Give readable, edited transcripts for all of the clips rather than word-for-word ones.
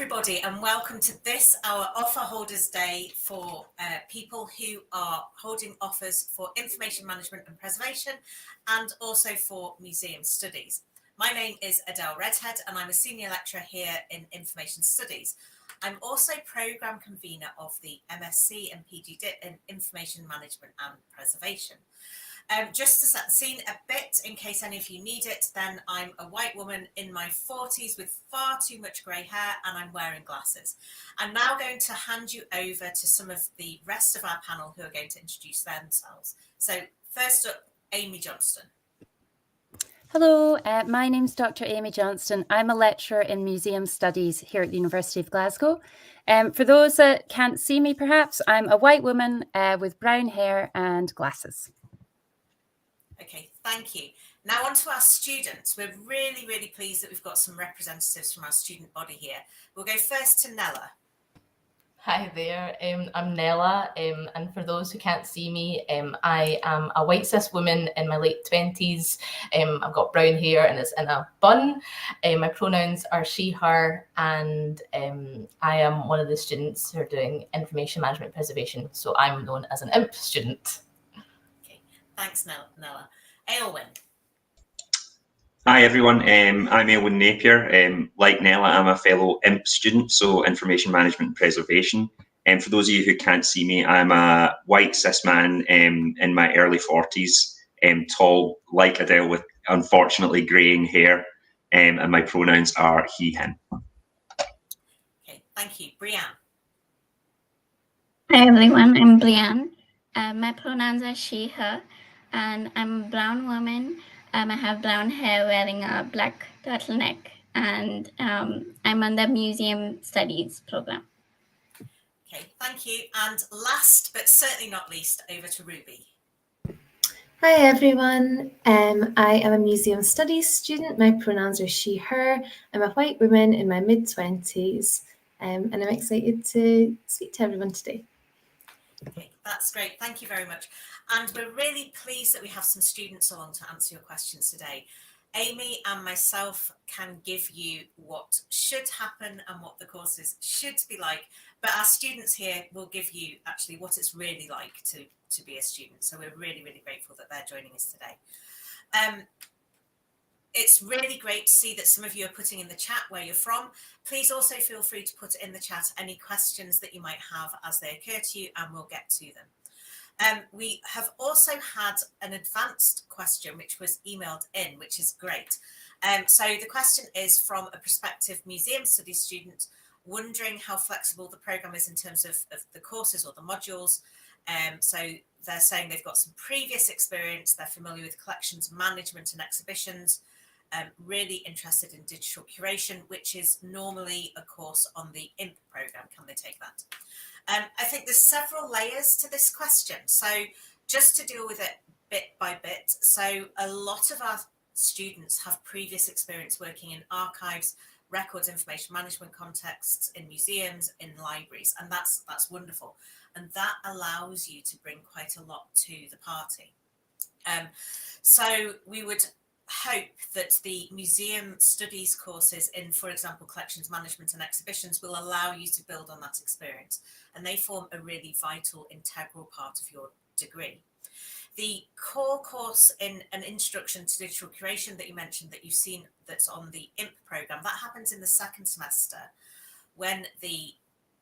everybody, and welcome to this, our Offer Holders Day for people who are holding offers for Information Management and Preservation and also for Museum Studies. My name is Adele Redhead and I'm a Senior Lecturer here in Information Studies. I'm also Programme Convener of the MSc and PGD in Information Management and Preservation. Just to set the scene a bit, in case any of you need it, then I'm a white woman in my 40s with far too much grey hair and I'm wearing glasses. I'm now going to hand you over to some of the rest of our panel who are going to introduce themselves. So first up, Amy Johnston. Hello, my name's Dr. Amy Johnston. I'm a lecturer in Museum Studies here at the University of Glasgow. For those that can't see me perhaps, I'm a white woman with brown hair and glasses. Okay, thank you. Now on to our students. We're really, really pleased that we've got some representatives from our student body here. We'll go first to Nella. Hi there, I'm Nella, and for those who can't see me, I am a white cis woman in my late 20s. I've got brown hair and it's in a bun. My pronouns are she, her, and I am one of the students who are doing Information Management Preservation, so I'm known as an IMP student. Thanks, Nella. Aylwyn. Hi everyone, I'm Aylwyn Napier. Like Nella, I'm a fellow IMP student, so Information Management and Preservation. And for those of you who can't see me, I'm a white cis man in my early 40s, tall like Adele with unfortunately greying hair, and my pronouns are he, him. Okay, thank you. Brianne. Hi everyone, I'm Brianne. My pronouns are she, her, and I'm a brown woman. I have brown hair, wearing a black turtleneck, and I'm on the Museum Studies program. Okay, thank you. And last but certainly not least, over to Ruby. Hi everyone, I am a Museum Studies student. My pronouns are she, her. I'm a white woman in my mid-20s, and I'm excited to speak to everyone today. Okay, that's great. Thank you very much. And we're really pleased that we have some students along to answer your questions today. Amy and myself can give you what should happen and what the courses should be like, but our students here will give you actually what it's really like to be a student. So we're really, really grateful that they're joining us today. It's really great to see that some of you are putting in the chat where you're from. Please also feel free to put in the chat any questions that you might have as they occur to you, and we'll get to them. We have also had an advanced question which was emailed in, which is great. So the question is from a prospective Museum Studies student wondering how flexible the programme is in terms of the courses or the modules. So they're saying they've got some previous experience, they're familiar with collections management and exhibitions, really interested in digital curation, which is normally a course on the IMP programme. Can they take that? I think there's several layers to this question. So just to deal with it bit by bit. So a lot of our students have previous experience working in archives, records, information management contexts, in museums, in libraries, and that's wonderful. And that allows you to bring quite a lot to the party. So we would hope that the Museum Studies courses in, for example, collections management and exhibitions will allow you to build on that experience, and they form a really vital, integral part of your degree. The core course in an introduction to digital curation that you mentioned that you've seen that's on the IMP programme, that happens in the second semester when the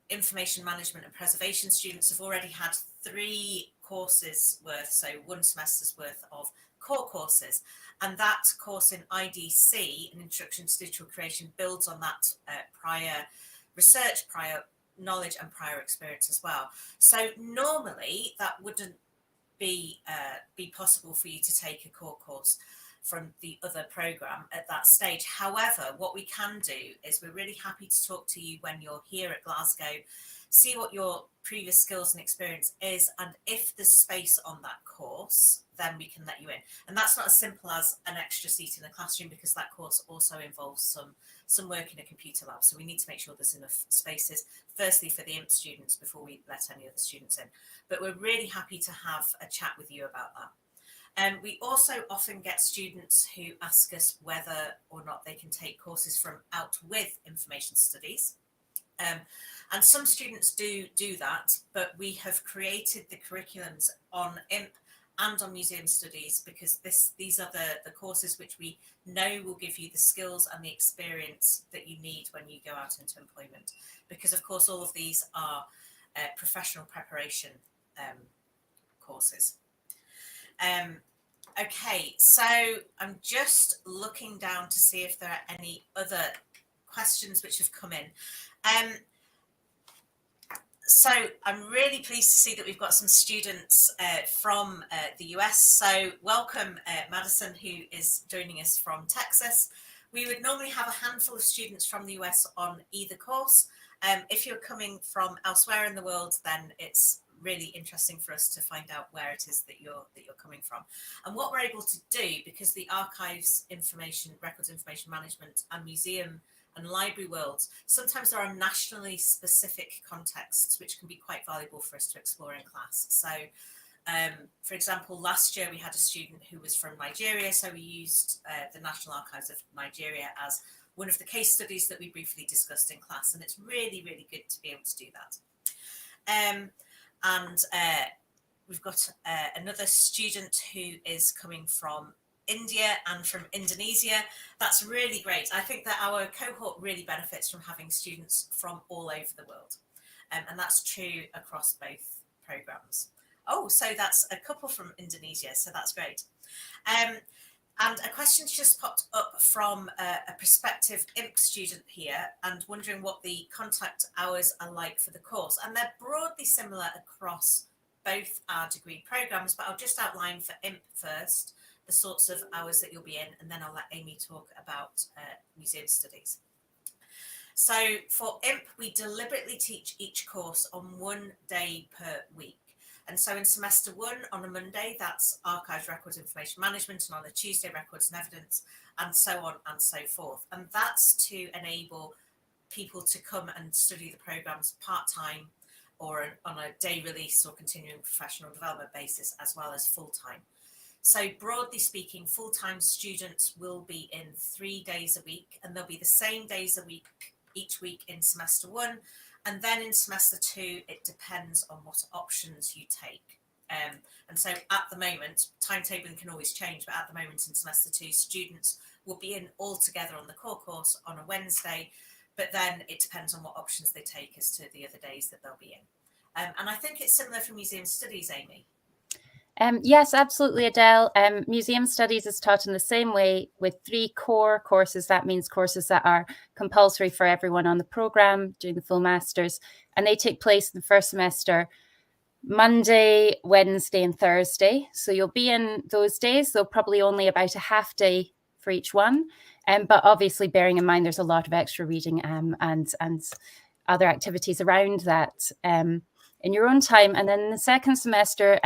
information management and preservation students have already had 3 courses worth, so 1 semester's worth of core courses. And that course in IDC, an introduction to digital curation, builds on that prior research, prior knowledge and prior experience as well. So normally that wouldn't be possible for you to take a core course from the other programme at that stage. However, what we can do is we're really happy to talk to you when you're here at Glasgow, see what your previous skills and experience is, and if there's space on that course, then we can let you in. And that's not as simple as an extra seat in the classroom, because that course also involves some work in a computer lab. So we need to make sure there's enough spaces, firstly for the IMP students before we let any other students in. But we're really happy to have a chat with you about that. We also often get students who ask us whether or not they can take courses from out with information studies. And some students do that, but we have created the curriculums on IMP and on Museum Studies because these are the courses which we know will give you the skills and the experience that you need when you go out into employment. Because of course, all of these are professional preparation courses. Okay, so I'm just looking down to see if there are any other questions which have come in. So I'm really pleased to see that we've got some students from the US. So welcome, Madison, who is joining us from Texas. We would normally have a handful of students from the US on either course. If you're coming from elsewhere in the world, then it's really interesting for us to find out where it is that you're coming from. And what we're able to do, because the archives information, records information management and museum and library worlds, sometimes there are nationally specific contexts which can be quite valuable for us to explore in class. So for example, last year we had a student who was from Nigeria, so we used the National Archives of Nigeria as one of the case studies that we briefly discussed in class, and it's really, really good to be able to do that. And we've got another student who is coming from India and from Indonesia. That's really great. I think that our cohort really benefits from having students from all over the world. And that's true across both programs. Oh, so that's a couple from Indonesia, so that's great. And a question's just popped up from a prospective IMP student here and wondering what the contact hours are like for the course. And they're broadly similar across both our degree programs, but I'll just outline for IMP first, the sorts of hours that you'll be in, and then I'll let Amy talk about museum studies. So for IMP, we deliberately teach each course on 1 day per week. And so in semester 1 on a Monday, that's archives, records, information management, and on a Tuesday, records and evidence, and so on and so forth. And that's to enable people to come and study the programs part-time or on a day release or continuing professional development basis, as well as full-time. So broadly speaking, full-time students will be in 3 days a week, and they'll be the same days a week each week in semester 1. And then in semester 2, it depends on what options you take. And so at the moment, timetabling can always change, but at the moment in semester 2, students will be in all together on the core course on a Wednesday, but then it depends on what options they take as to the other days that they'll be in. And I think it's similar for museum studies, Amy. Yes, absolutely, Adele. Museum Studies is taught in the same way with 3 core courses. That means courses that are compulsory for everyone on the programme during the full masters. And they take place in the first semester, Monday, Wednesday and Thursday. So you'll be in those days, though probably only about a half day for each one. But obviously bearing in mind there's a lot of extra reading and other activities around that. In your own time. And then in the second semester,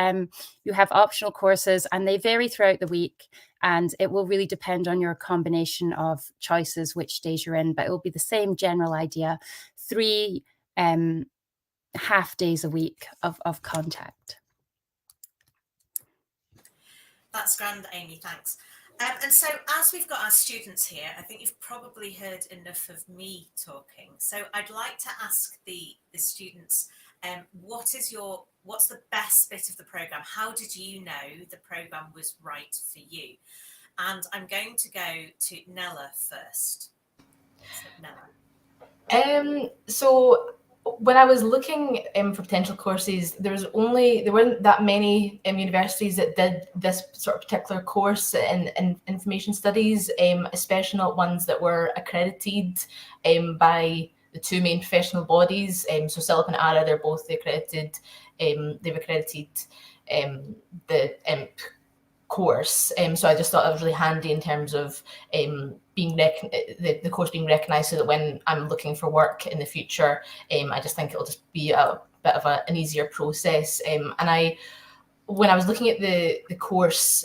you have optional courses and they vary throughout the week. And it will really depend on your combination of choices, which days you're in, but it will be the same general idea, 3 half days a week of contact. That's grand, Amy, thanks. And so as we've got our students here, I think you've probably heard enough of me talking. So I'd like to ask the students, what's the best bit of the programme? How did you know the programme was right for you? And I'm going to go to Nella first. So, Nella. So when I was looking for potential courses, there weren't that many universities that did this sort of particular course in information studies, especially not ones that were accredited by the 2 main professional bodies. So CILP and ARA, they're both accredited. They've accredited the IMP course. So I just thought that was really handy in terms of being the course being recognised, so that when I'm looking for work in the future, I just think it'll just be a bit of an easier process. And when I was looking at the course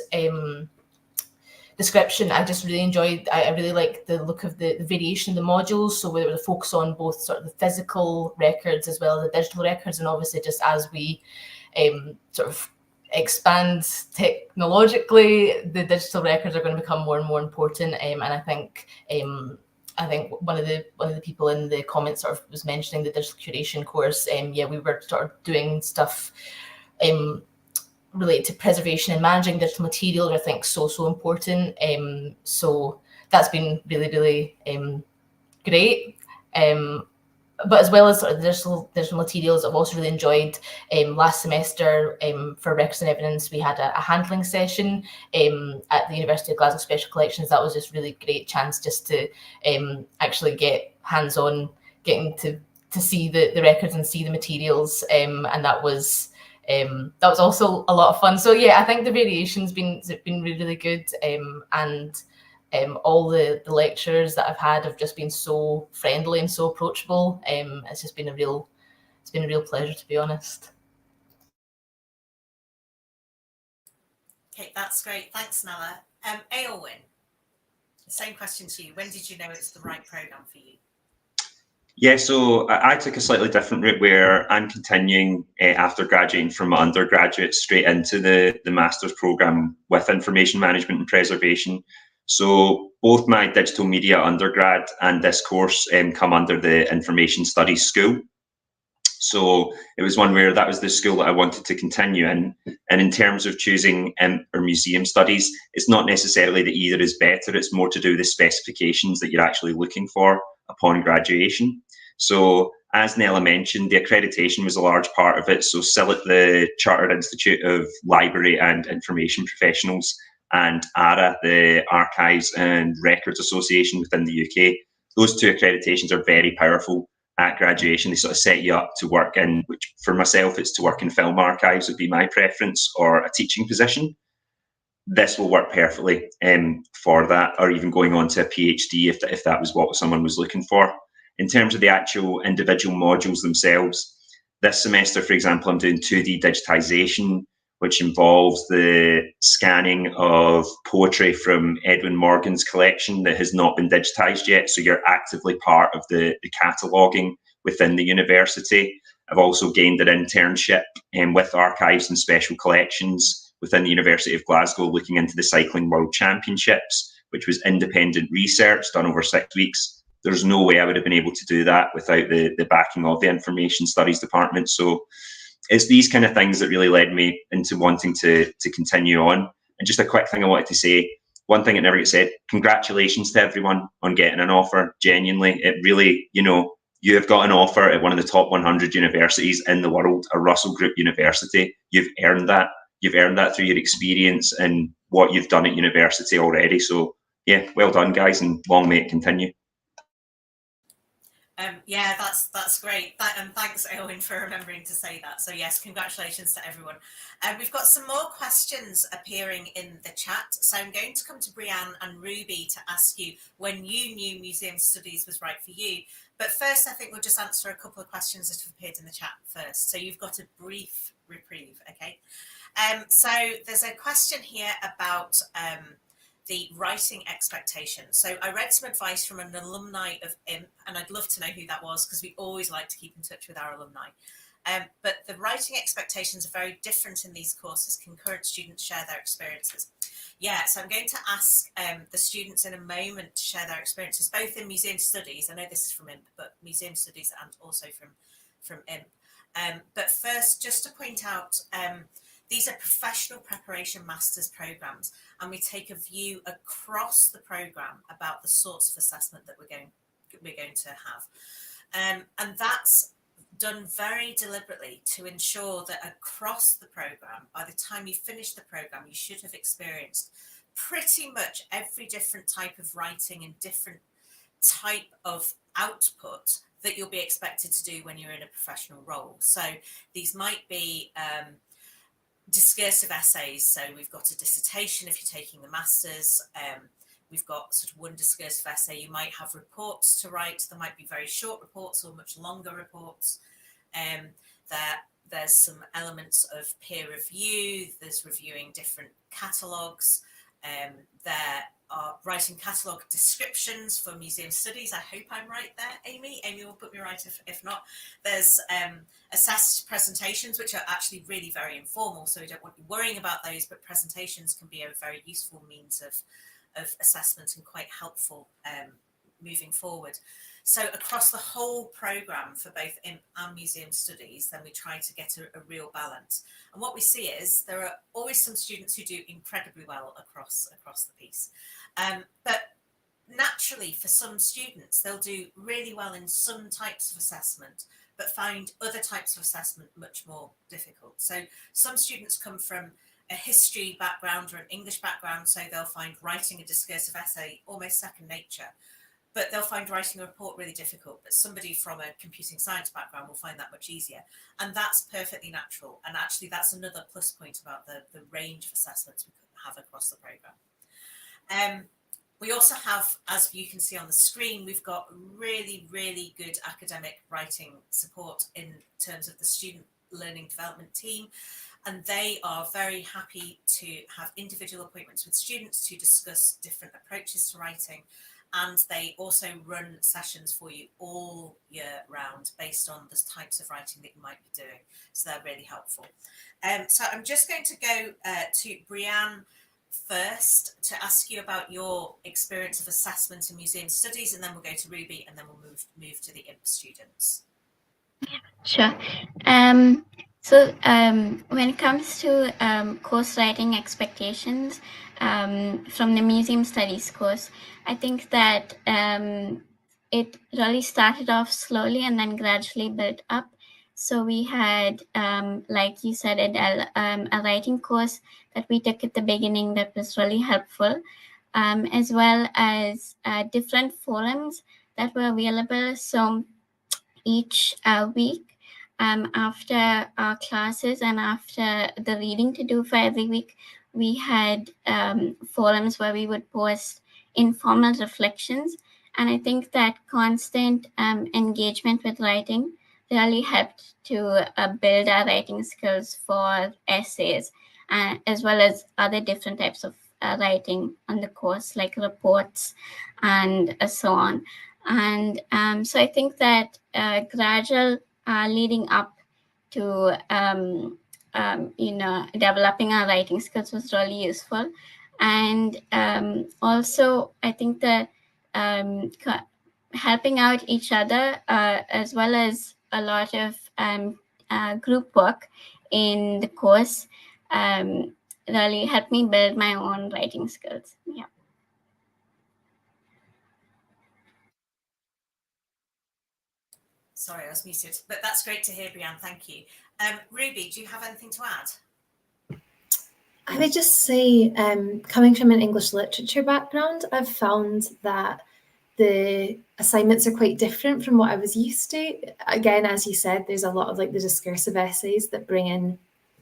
description, I just really enjoyed, I really like the look of the variation of the modules. So there was a focus on both sort of the physical records as well as the digital records. And obviously just as we sort of expand technologically, the digital records are going to become more and more important. And I think I think one of the people in the comments sort of was mentioning the digital curation course. Yeah, we were sort of doing stuff related to preservation and managing digital materials. I think so important. So that's been really great. But as well as sort of digital materials, I've also really enjoyed last semester for records and evidence, we had a handling session at the University of Glasgow Special Collections. That was just really great chance just to actually get hands-on, getting to see the records and see the materials, and that was also a lot of fun. So yeah, I think the variation's been really good, and all the lecturers that I've had have just been so friendly and so approachable. It's just been a real pleasure, to be honest. Okay, that's great. Thanks, Nella. Aylwyn, same question to you. When did you know it's the right programme for you? Yeah, so I took a slightly different route where I'm continuing after graduating from my undergraduate straight into the master's programme with Information Management and Preservation. So both my digital media undergrad and this course come under the Information Studies school. So it was one where that was the school that I wanted to continue in. And in terms of choosing or museum studies, it's not necessarily that either is better. It's more to do with the specifications that you're actually looking for upon graduation. So as Nella mentioned, the accreditation was a large part of it. So CILIT, the Chartered Institute of Library and Information Professionals, and ARA, the Archives and Records Association within the UK. Those two accreditations are very powerful at graduation. They sort of set you up to work in, which for myself, it's to work in film archives would be my preference, or a teaching position. This will work perfectly for that, or even going on to a PhD if that was what someone was looking for. In terms of the actual individual modules themselves, this semester, for example, I'm doing 2D digitization, which involves the scanning of poetry from Edwin Morgan's collection that has not been digitized yet. So you're actively part of the cataloguing within the university. I've also gained an internship with Archives and Special Collections within the University of Glasgow, looking into the Cycling World Championships, which was independent research done over 6 weeks. There's no way I would have been able to do that without the backing of the Information Studies department. So it's these kind of things that really led me into wanting to continue on. And just a quick thing I wanted to say, one thing that never gets said, congratulations to everyone on getting an offer. Genuinely, it really, you have got an offer at one of the top 100 universities in the world, a Russell Group university. You've earned that. You've earned that through your experience and what you've done at university already. So yeah, well done, guys, and long may it continue. Yeah, that's great. And thanks, Aylwyn, for remembering to say that. So yes, congratulations to everyone. We've got some more questions appearing in the chat. So I'm going to come to Brianne and Ruby to ask you when you knew museum studies was right for you. But first, I think we'll just answer a couple of questions that have appeared in the chat first. So you've got a brief reprieve, okay? So there's a question here about the writing expectations. So I read some advice from an alumni of IMP, and I'd love to know who that was because we always like to keep in touch with our alumni. But the writing expectations are very different in these courses. Can current students share their experiences? Yeah, so I'm going to ask the students in a moment to share their experiences, both in museum studies. I know this is from IMP, but museum studies and also from IMP. But first, just to point out, these are professional preparation master's programs, and we take a view across the program about the sorts of assessment that we're going to have. And that's done very deliberately to ensure that across the program, by the time you finish the program, you should have experienced pretty much every different type of writing and different type of output that you'll be expected to do when you're in a professional role. So these might be discursive essays. So we've got a dissertation if you're taking the master's. We've got sort of one discursive essay. You might have reports to write. There might be very short reports or much longer reports. There's some elements of peer review. There's reviewing different catalogues. There are writing catalogue descriptions for museum studies. I hope I'm right there, Amy. Amy will put me right if not. There's assessed presentations, which are actually really very informal, so we don't want you worrying about those, but presentations can be a very useful means of assessment and quite helpful moving forward. So across the whole programme for both IMP and Museum Studies, then we try to get a real balance. And what we see is there are always some students who do incredibly well across the piece. But naturally, for some students, they'll do really well in some types of assessment, but find other types of assessment much more difficult. So some students come from a history background or an English background, so they'll find writing a discursive essay almost second nature, but they'll find writing a report really difficult. But somebody from a computing science background will find that much easier. And that's perfectly natural. And actually, that's another plus point about the range of assessments we could have across the programme. We also have, as you can see on the screen, we've got really, really good academic writing support in terms of the student learning development team. And they are very happy to have individual appointments with students to discuss different approaches to writing. And they also run sessions for you all year round based on the types of writing that you might be doing. So they're really helpful. So I'm just going to go to Brianne first to ask you about your experience of assessment in museum studies, and then we'll go to Ruby, and then we'll move to the IMP students. Sure. So when it comes to course writing expectations from the Museum Studies course, I think that it really started off slowly and then gradually built up. So we had, like you said, a writing course that we took at the beginning that was really helpful, as well as different forums that were available. So each week, after our classes and after the reading to do for every week, we had forums where we would post informal reflections. And I think that constant engagement with writing really helped to build our writing skills for essays, as well as other different types of writing on the course, like reports and so on. And so I think that gradual leading up to developing our writing skills was really useful. And also I think that helping out each other, as well as a lot of group work in the course, really helped me build my own writing skills. Yeah. Sorry, I was muted, but that's great to hear, Brianne. Thank you. Ruby, do you have anything to add? I would just say, coming from an English literature background, I've found that the assignments are quite different from what I was used to. Again, as you said, there's a lot of like the discursive essays that bring in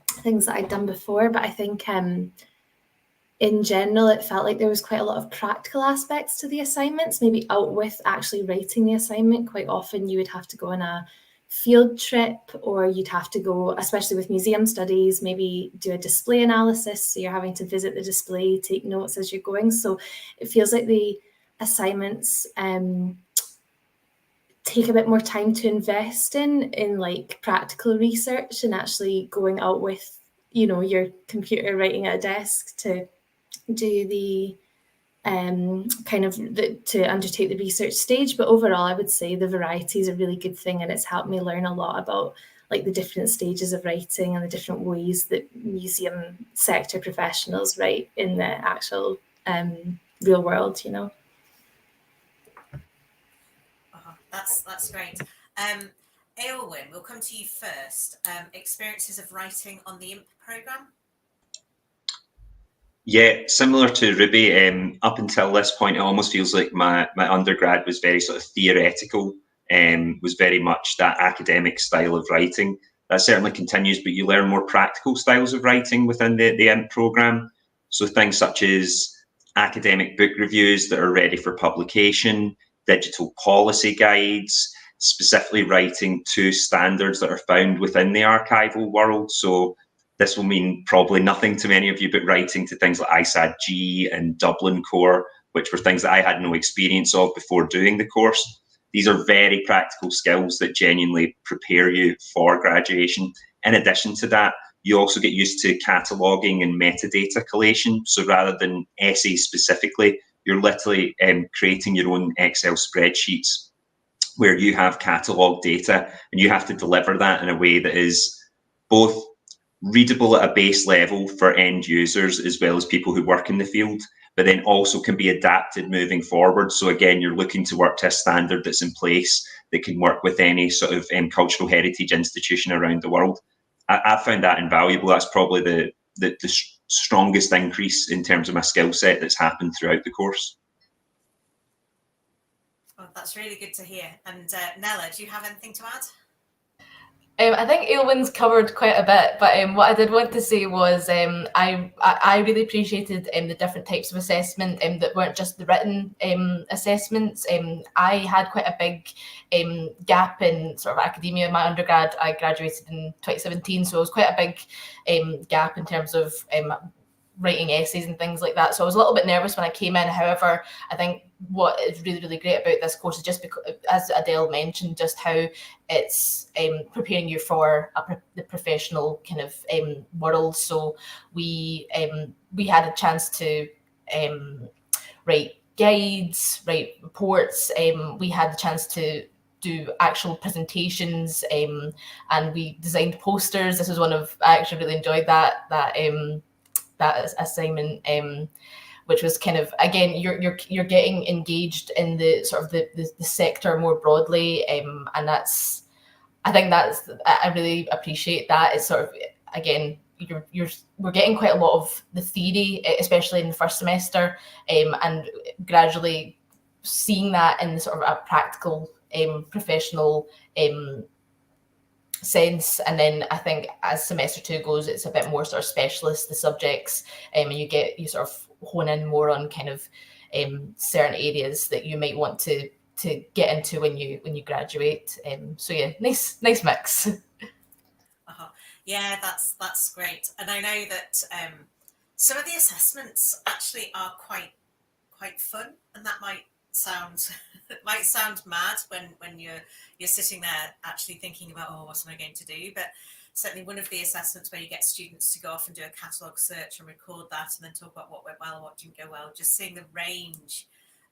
things that I'd done before, but I think in general, it felt like there was quite a lot of practical aspects to the assignments, maybe out with actually writing the assignment. Quite often you would have to go on a field trip, or you'd have to go, especially with museum studies, maybe do a display analysis. So you're having to visit the display, take notes as you're going. So it feels like the assignments take a bit more time to invest in like practical research and actually going out with, your computer, writing at a desk to do the to undertake the research stage. But overall, I would say the variety is a really good thing, and it's helped me learn a lot about like the different stages of writing and the different ways that museum sector professionals write in the actual real world, That's great. Aylwyn, we'll come to you first. Experiences of writing on the IMP programme? Yeah, similar to Ruby, up until this point, it almost feels like my undergrad was very sort of theoretical, was very much that academic style of writing. That certainly continues, but you learn more practical styles of writing within the IMP programme. So things such as academic book reviews that are ready for publication, digital policy guides, specifically writing to standards that are found within the archival world. So this will mean probably nothing to many of you, but writing to things like ISAD-G and Dublin Core, which were things that I had no experience of before doing the course. These are very practical skills that genuinely prepare you for graduation. In addition to that, you also get used to cataloguing and metadata collation. So rather than essays specifically, you're literally creating your own Excel spreadsheets where you have catalogue data and you have to deliver that in a way that is both readable at a base level for end users as well as people who work in the field, but then also can be adapted moving forward. So again, you're looking to work to a standard that's in place that can work with any sort of cultural heritage institution around the world. I found that invaluable. That's probably the strongest increase in terms of my skill set that's happened throughout the course. Well, that's really good to hear. And Nella, do you have anything to add? I think Ailwyn's covered quite a bit, but what I did want to say was I really appreciated the different types of assessment that weren't just the written assessments. I had quite a big gap in sort of academia in my undergrad. I graduated in 2017, so it was quite a big gap in terms of writing essays and things like that. So I was a little bit nervous when I came in. However, I think what is really, really great about this course is just because, as Adele mentioned, just how it's preparing you for the professional kind of world. So we had a chance to write guides, write reports. We had the chance to do actual presentations, and we designed posters. This was I actually really enjoyed that assignment, which was kind of, again, you're getting engaged in the sort of the sector more broadly, and I really appreciate that. It's sort of, again, we're getting quite a lot of the theory, especially in the first semester, and gradually seeing that in sort of a practical professional sense. And then I think as semester 2 goes, it's a bit more sort of specialist, the subjects, and you sort of hone in more on kind of certain areas that you might want to get into when you graduate. So yeah, nice mix. Yeah, that's great. And I know that some of the assessments actually are quite fun, and that might sound mad when you're sitting there actually thinking about, oh, what am I going to do? But certainly one of the assessments where you get students to go off and do a catalogue search and record that and then talk about what went well, what didn't go well, just seeing the range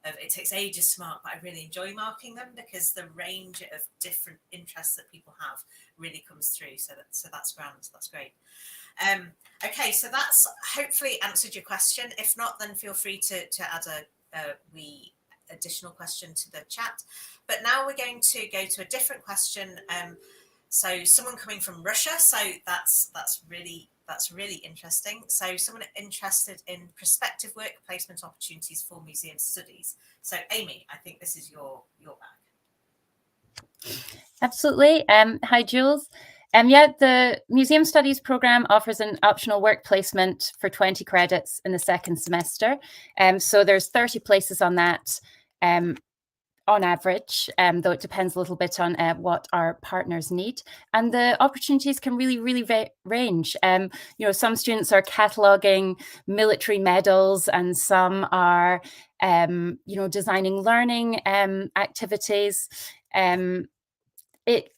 of, it takes ages to mark, but I really enjoy marking them because the range of different interests that people have really comes through. So that's grand. That's great. Okay, so that's hopefully answered your question. If not, then feel free to add a additional question to the chat. But now we're going to go to a different question. So someone coming from Russia. So that's really interesting. So someone interested in prospective work placement opportunities for museum studies. So Amy, I think this is your bag. Absolutely. Hi, Jules. Yeah, the Museum Studies program offers an optional work placement for 20 credits in the second semester. So there's 30 places on that on average, though it depends a little bit on what our partners need. And the opportunities can really range. Some students are cataloguing military medals, and some are, designing learning activities.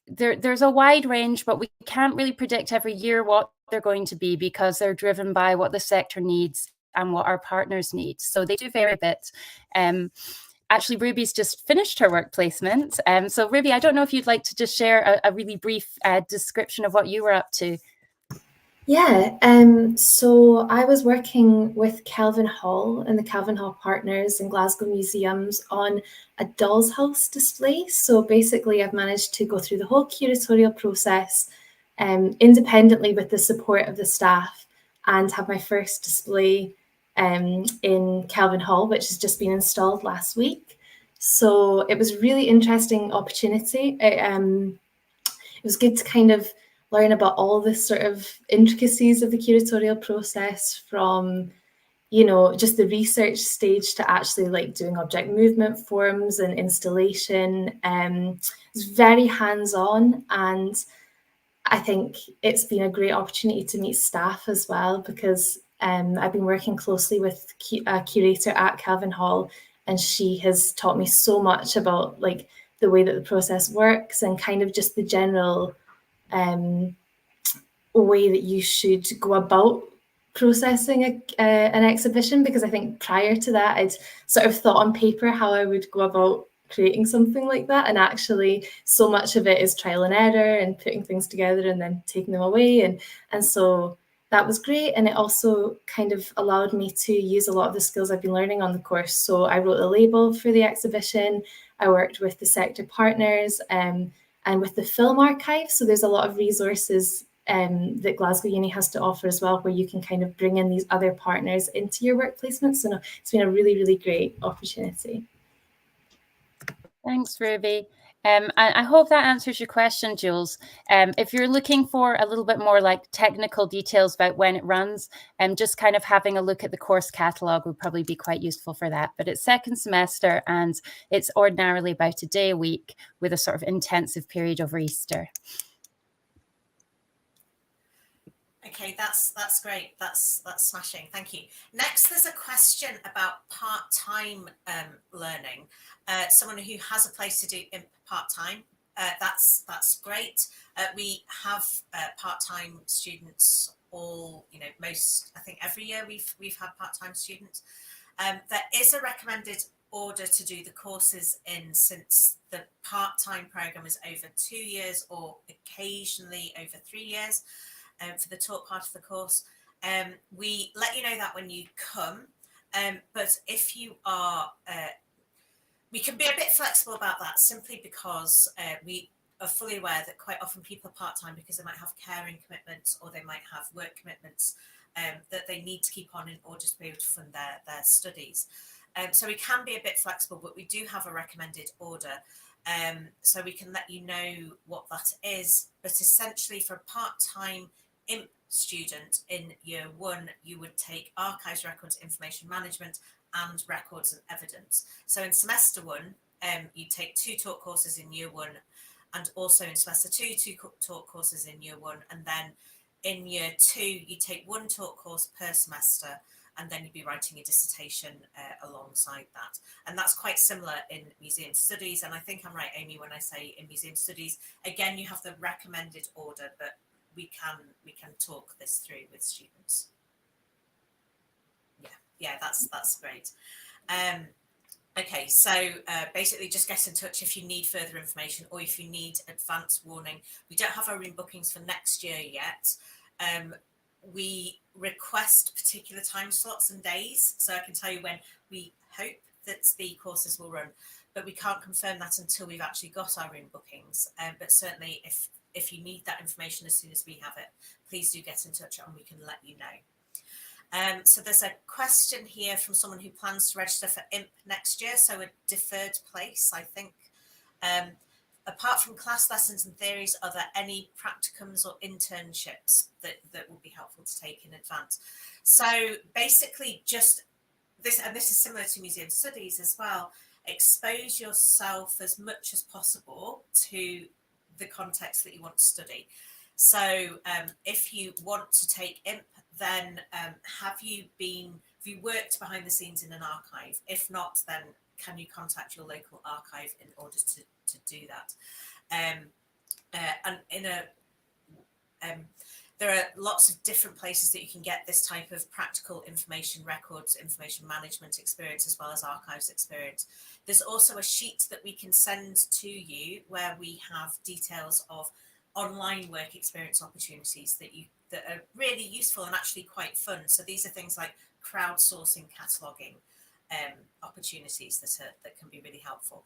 There's a wide range, but we can't really predict every year what they're going to be because they're driven by what the sector needs and what our partners need. So they do vary a bit. Actually, Ruby's just finished her work placement. So Ruby, I don't know if you'd like to just share a really brief description of what you were up to. Yeah, so I was working with Kelvin Hall and the Kelvin Hall partners in Glasgow Museums on a Doll's House display. So basically I've managed to go through the whole curatorial process independently with the support of the staff and have my first display in Kelvin Hall, which has just been installed last week. So it was a really interesting opportunity. It was good to kind of learn about all the sort of intricacies of the curatorial process, from, just the research stage to actually like doing object movement forms and installation. It's very hands-on, and I think it's been a great opportunity to meet staff as well, because I've been working closely with a curator at Kelvin Hall, and she has taught me so much about like the way that the process works and kind of just the general way that you should go about processing an exhibition, because I think prior to that I'd sort of thought on paper how I would go about creating something like that, and actually so much of it is trial and error and putting things together and then taking them away, and so that was great. And it also kind of allowed me to use a lot of the skills I've been learning on the course. So I wrote a label for the exhibition, I worked with the sector partners, and with the film archive. So there's a lot of resources that Glasgow Uni has to offer as well, where you can kind of bring in these other partners into your work placement. So no, it's been a really, really great opportunity. Thanks, Ruby. I hope that answers your question, Jules. If you're looking for a little bit more like technical details about when it runs, just kind of having a look at the course catalogue would probably be quite useful for that. But it's second semester and it's ordinarily about a day a week with a sort of intensive period over Easter. Okay, that's great. That's smashing. Thank you. Next, there's a question about part-time learning. Someone who has a place to do part-time. That's great. We have part-time students all, most, I think every year we've had part-time students. There is a recommended order to do the courses in, since the part-time program is over 2 years or occasionally over 3 years. For the talk part of the course. We let you know that when you come, but if you are, we can be a bit flexible about that, simply because we are fully aware that quite often people are part-time because they might have caring commitments or they might have work commitments that they need to keep on in order to be able to fund their studies. So we can be a bit flexible, but we do have a recommended order. So we can let you know what that is, but essentially for a part-time IMP student in year 1, you would take archives, records, information management, and records and evidence. So in semester 1, you take 2 talk courses in year 1, and also in semester 2, 2 talk courses in year 1, and then in year 2, you take 1 talk course per semester, and then you'd be writing a dissertation alongside that. And that's quite similar in museum studies. And I think I'm right, Amy, when I say in museum studies, again, you have the recommended order, but we can talk this through with students. Yeah, that's great. Okay, so basically just get in touch if you need further information or if you need advance warning. We don't have our room bookings for next year yet. We request particular time slots and days, so I can tell you when we hope that the courses will run, but we can't confirm that until we've actually got our room bookings. But certainly if you need that information as soon as we have it, please do get in touch and we can let you know. So there's a question here from someone who plans to register for IMP next year, so a deferred place, I think. Apart from class lessons and theories, are there any practicums or internships that would be helpful to take in advance? So basically just this, and this is similar to museum studies as well, expose yourself as much as possible to the context that you want to study. So if you want to take IMP, then have you worked behind the scenes in an archive? If not, then can you contact your local archive in order to do that? And there are lots of different places that you can get this type of practical information records, information management experience, as well as archives experience. There's also a sheet that we can send to you where we have details of online work experience opportunities that are really useful and actually quite fun. So these are things like crowdsourcing, cataloging opportunities that can be really helpful.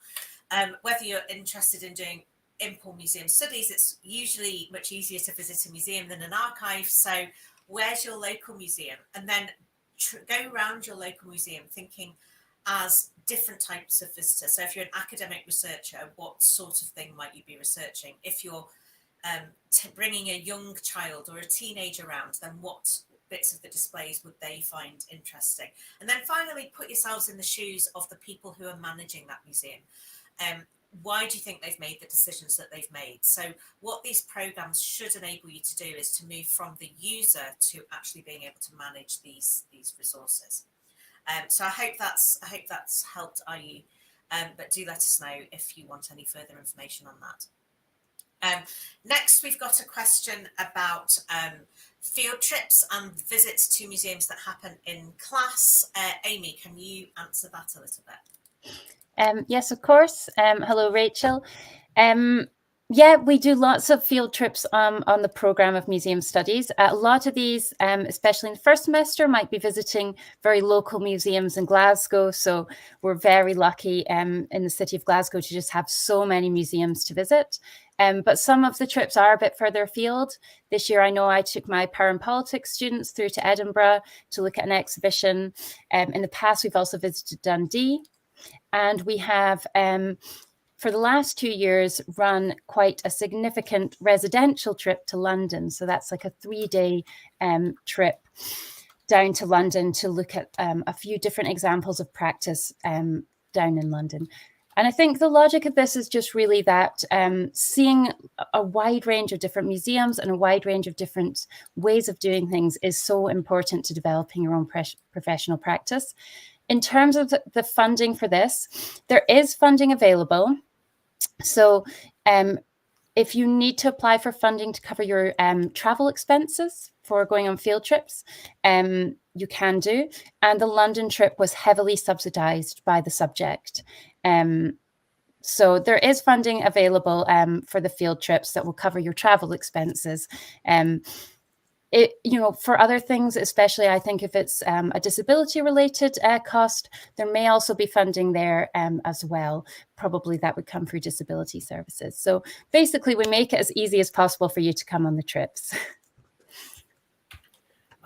Whether you're interested in doing IMP or museum studies, it's usually much easier to visit a museum than an archive. So where's your local museum? And then go around your local museum thinking as different types of visitor. So if you're an academic researcher, what sort of thing might you be researching? If you're bringing a young child or a teenager around, then what bits of the displays would they find interesting? And then finally, put yourselves in the shoes of the people who are managing that museum. Why do you think they've made the decisions that they've made? So what these programs should enable you to do is to move from the user to actually being able to manage these resources. So I hope that's helped IU, but do let us know if you want any further information on that. Next, we've got a question about field trips and visits to museums that happen in class. Amy, can you answer that a little bit? Yes, of course. Hello, Rachel. Yeah, we do lots of field trips on the programme of Museum Studies. A lot of these, especially in the first semester, might be visiting very local museums in Glasgow. So we're very lucky in the city of Glasgow to just have so many museums to visit. But some of the trips are a bit further afield. This year, I know I took my Power and Politics students through to Edinburgh to look at an exhibition. In the past, we've also visited Dundee. And we have, for the last 2 years, run quite a significant residential trip to London. So that's like a 3-day trip down to London to look at a few different examples of practice down in London. And I think the logic of this is just really that seeing a wide range of different museums and a wide range of different ways of doing things is so important to developing your own professional practice. In terms of the funding for this, there is funding available. So if you need to apply for funding to cover your travel expenses for going on field trips, you can do. And the London trip was heavily subsidised by the subject. So there is funding available for the field trips that will cover your travel expenses. For other things, especially I think if it's a disability-related cost, there may also be funding there as well. Probably that would come through disability services. So basically, we make it as easy as possible for you to come on the trips.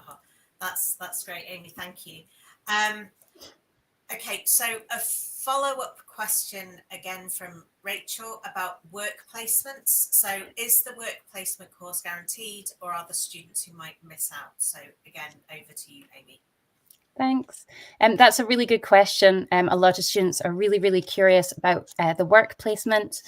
Oh, that's great, Amy. Thank you. Okay, so a follow-up question again from Rachel about work placements. So is the work placement course guaranteed, or are there students who might miss out? So again, over to you, Amy. Thanks. That's a really good question. A lot of students are really, really curious about the work placement.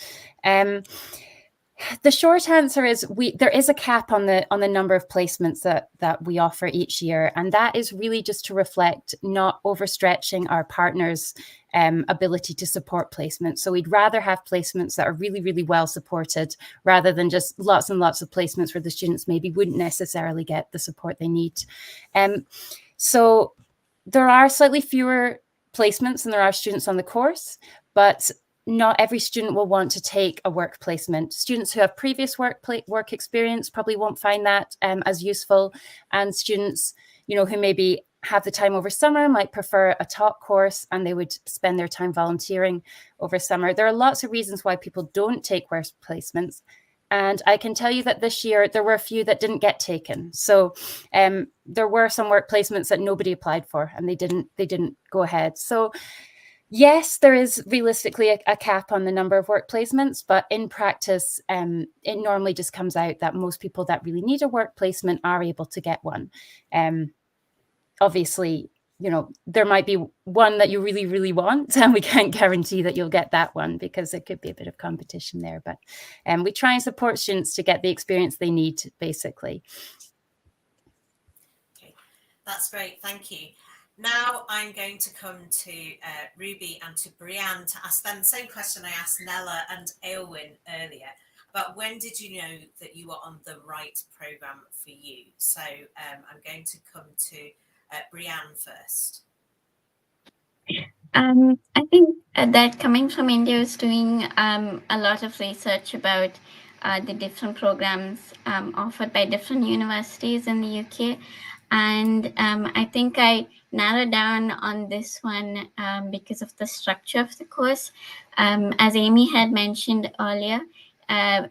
The short answer is there is a cap on the number of placements that we offer each year, and that is really just to reflect not overstretching our partners' ability to support placements. So we'd rather have placements that are really, really well supported rather than just lots and lots of placements where the students maybe wouldn't necessarily get the support they need. So there are slightly fewer placements than there are students on the course, but not every student will want to take a work placement. Students who have previous work experience probably won't find that as useful. And students, who maybe have the time over summer might prefer a top course and they would spend their time volunteering over summer. There are lots of reasons why people don't take work placements. And I can tell you that this year there were a few that didn't get taken. So there were some work placements that nobody applied for and they didn't go ahead. So yes, there is realistically a cap on the number of work placements, but in practice, it normally just comes out that most people that really need a work placement are able to get one. Obviously, there might be one that you really, really want, and we can't guarantee that you'll get that one because there could be a bit of competition there. But we try and support students to get the experience they need, basically. Okay, that's great. Thank you. Now I'm going to come to Ruby and to Brianne to ask them the same question I asked Nella and Aylwyn earlier. But when did you know that you were on the right programme for you? So I'm going to come to Brianne first. I think that coming from India was doing a lot of research about the different programs offered by different universities in the UK. And I think I narrowed down on this one because of the structure of the course. As Amy had mentioned earlier,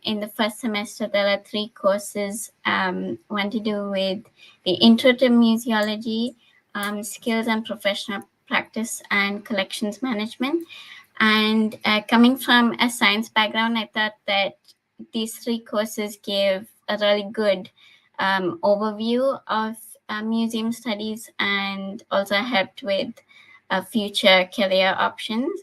in the first semester, there are 3 courses, one to do with the Intro to Museology, Skills and Professional Practice, and Collections Management. And coming from a science background, I thought that these 3 courses gave a really good overview of museum studies and also helped with future career options.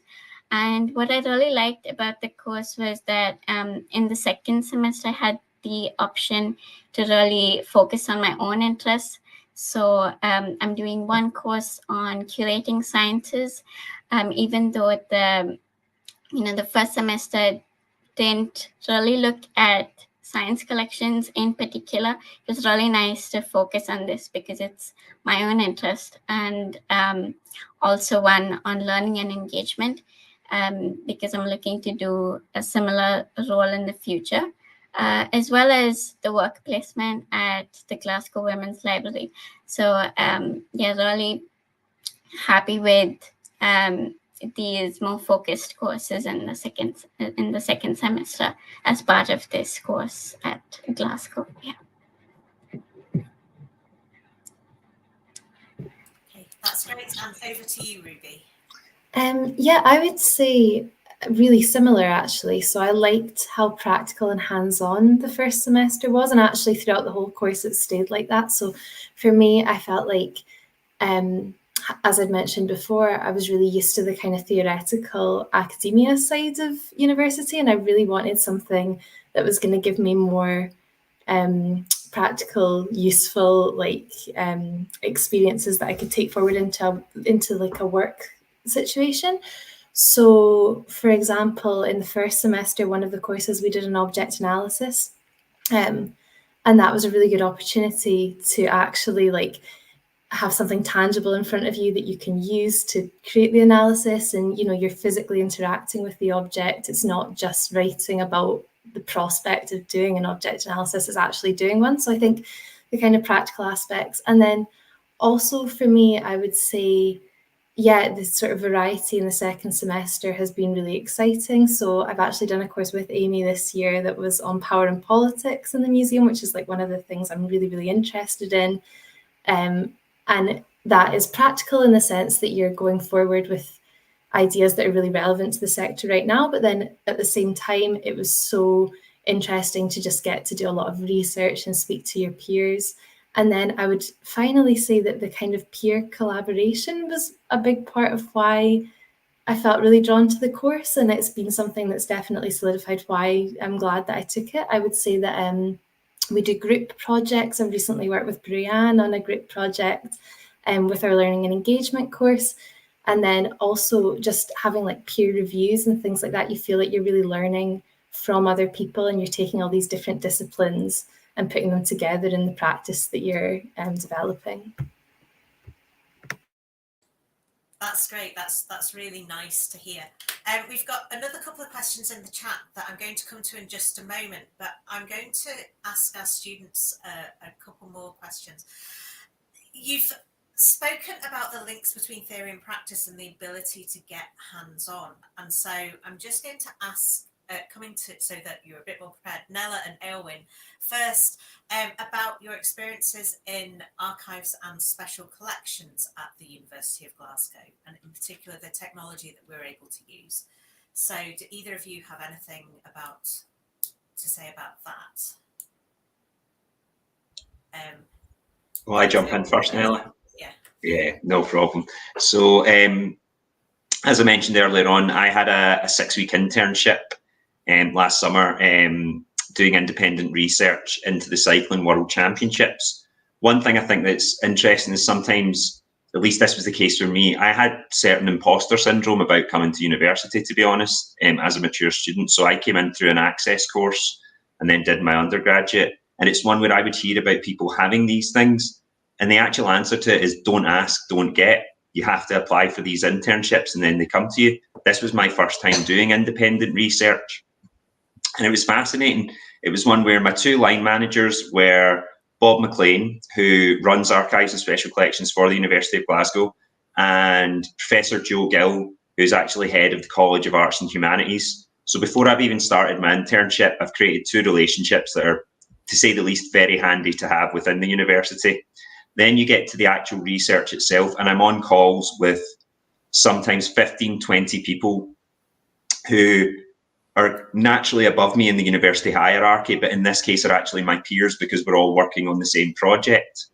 And what I really liked about the course was that in the second semester, I had the option to really focus on my own interests. So I'm doing one course on curating sciences, even though the first semester didn't really look at science collections in particular. It was really nice to focus on this because it's my own interest, and also one on learning and engagement, because I'm looking to do a similar role in the future, as well as the work placement at the Glasgow Women's Library. So yeah, really happy with these more focused courses in the second semester as part of this course at Glasgow. Yeah. Okay, that's great. And over to you, Ruby. Yeah, I would say really similar actually. So I liked how practical and hands-on the first semester was, and actually throughout the whole course it stayed like that. So for me, I felt like as I'd mentioned before, I was really used to the kind of theoretical academia side of university, and I really wanted something that was going to give me more practical, useful, experiences that I could take forward into like a work situation. So, for example, in the first semester, one of the courses we did an object analysis, and that was a really good opportunity to actually have something tangible in front of you that you can use to create the analysis, and you're physically interacting with the object. It's not just writing about the prospect of doing an object analysis, it's actually doing one. So I think the kind of practical aspects, and then also for me, I would say, yeah, this sort of variety in the second semester has been really exciting. So I've actually done a course with Amy this year that was on power and politics in the museum, which is like one of the things I'm really, really interested in. And that is practical in the sense that you're going forward with ideas that are really relevant to the sector right now. But then at the same time, it was so interesting to just get to do a lot of research and speak to your peers. And then I would finally say that the kind of peer collaboration was a big part of why I felt really drawn to the course. And it's been something that's definitely solidified why I'm glad that I took it. I would say that we do group projects. I've recently worked with Brianne on a group project with our learning and engagement course. And then also just having like peer reviews and things like that, you feel like you're really learning from other people, and you're taking all these different disciplines and putting them together in the practice that you're developing. That's great. That's really nice to hear. We've got another couple of questions in the chat that I'm going to come to in just a moment, but I'm going to ask our students a couple more questions. You've spoken about the links between theory and practice and the ability to get hands-on, and so I'm just going to ask, so that you're a bit more prepared, Nella and Aylwyn, first about your experiences in archives and special collections at the University of Glasgow, and in particular the technology that we're able to use. So do either of you have anything to say about that? Will I jump in first, Nella? Yeah. Yeah, no problem. So as I mentioned earlier on, I had a 6-week internship last summer doing independent research into the Cycling World Championships. One thing I think that's interesting is sometimes, at least this was the case for me, I had certain imposter syndrome about coming to university, to be honest, as a mature student. So I came in through an access course and then did my undergraduate. And it's one where I would hear about people having these things. And the actual answer to it is don't ask, don't get. You have to apply for these internships and then they come to you. This was my first time doing independent research. And it was fascinating. It was one where my 2 line managers were Bob McLean, who runs archives and special collections for the University of Glasgow, and Professor Joe Gill, who's actually head of the College of Arts and Humanities. So before I've even started my internship, I've created 2 relationships that are, to say the least, very handy to have within the university. Then you get to the actual research itself, and I'm on calls with sometimes 15, 20 people who are naturally above me in the university hierarchy, but in this case are actually my peers because we're all working on the same project.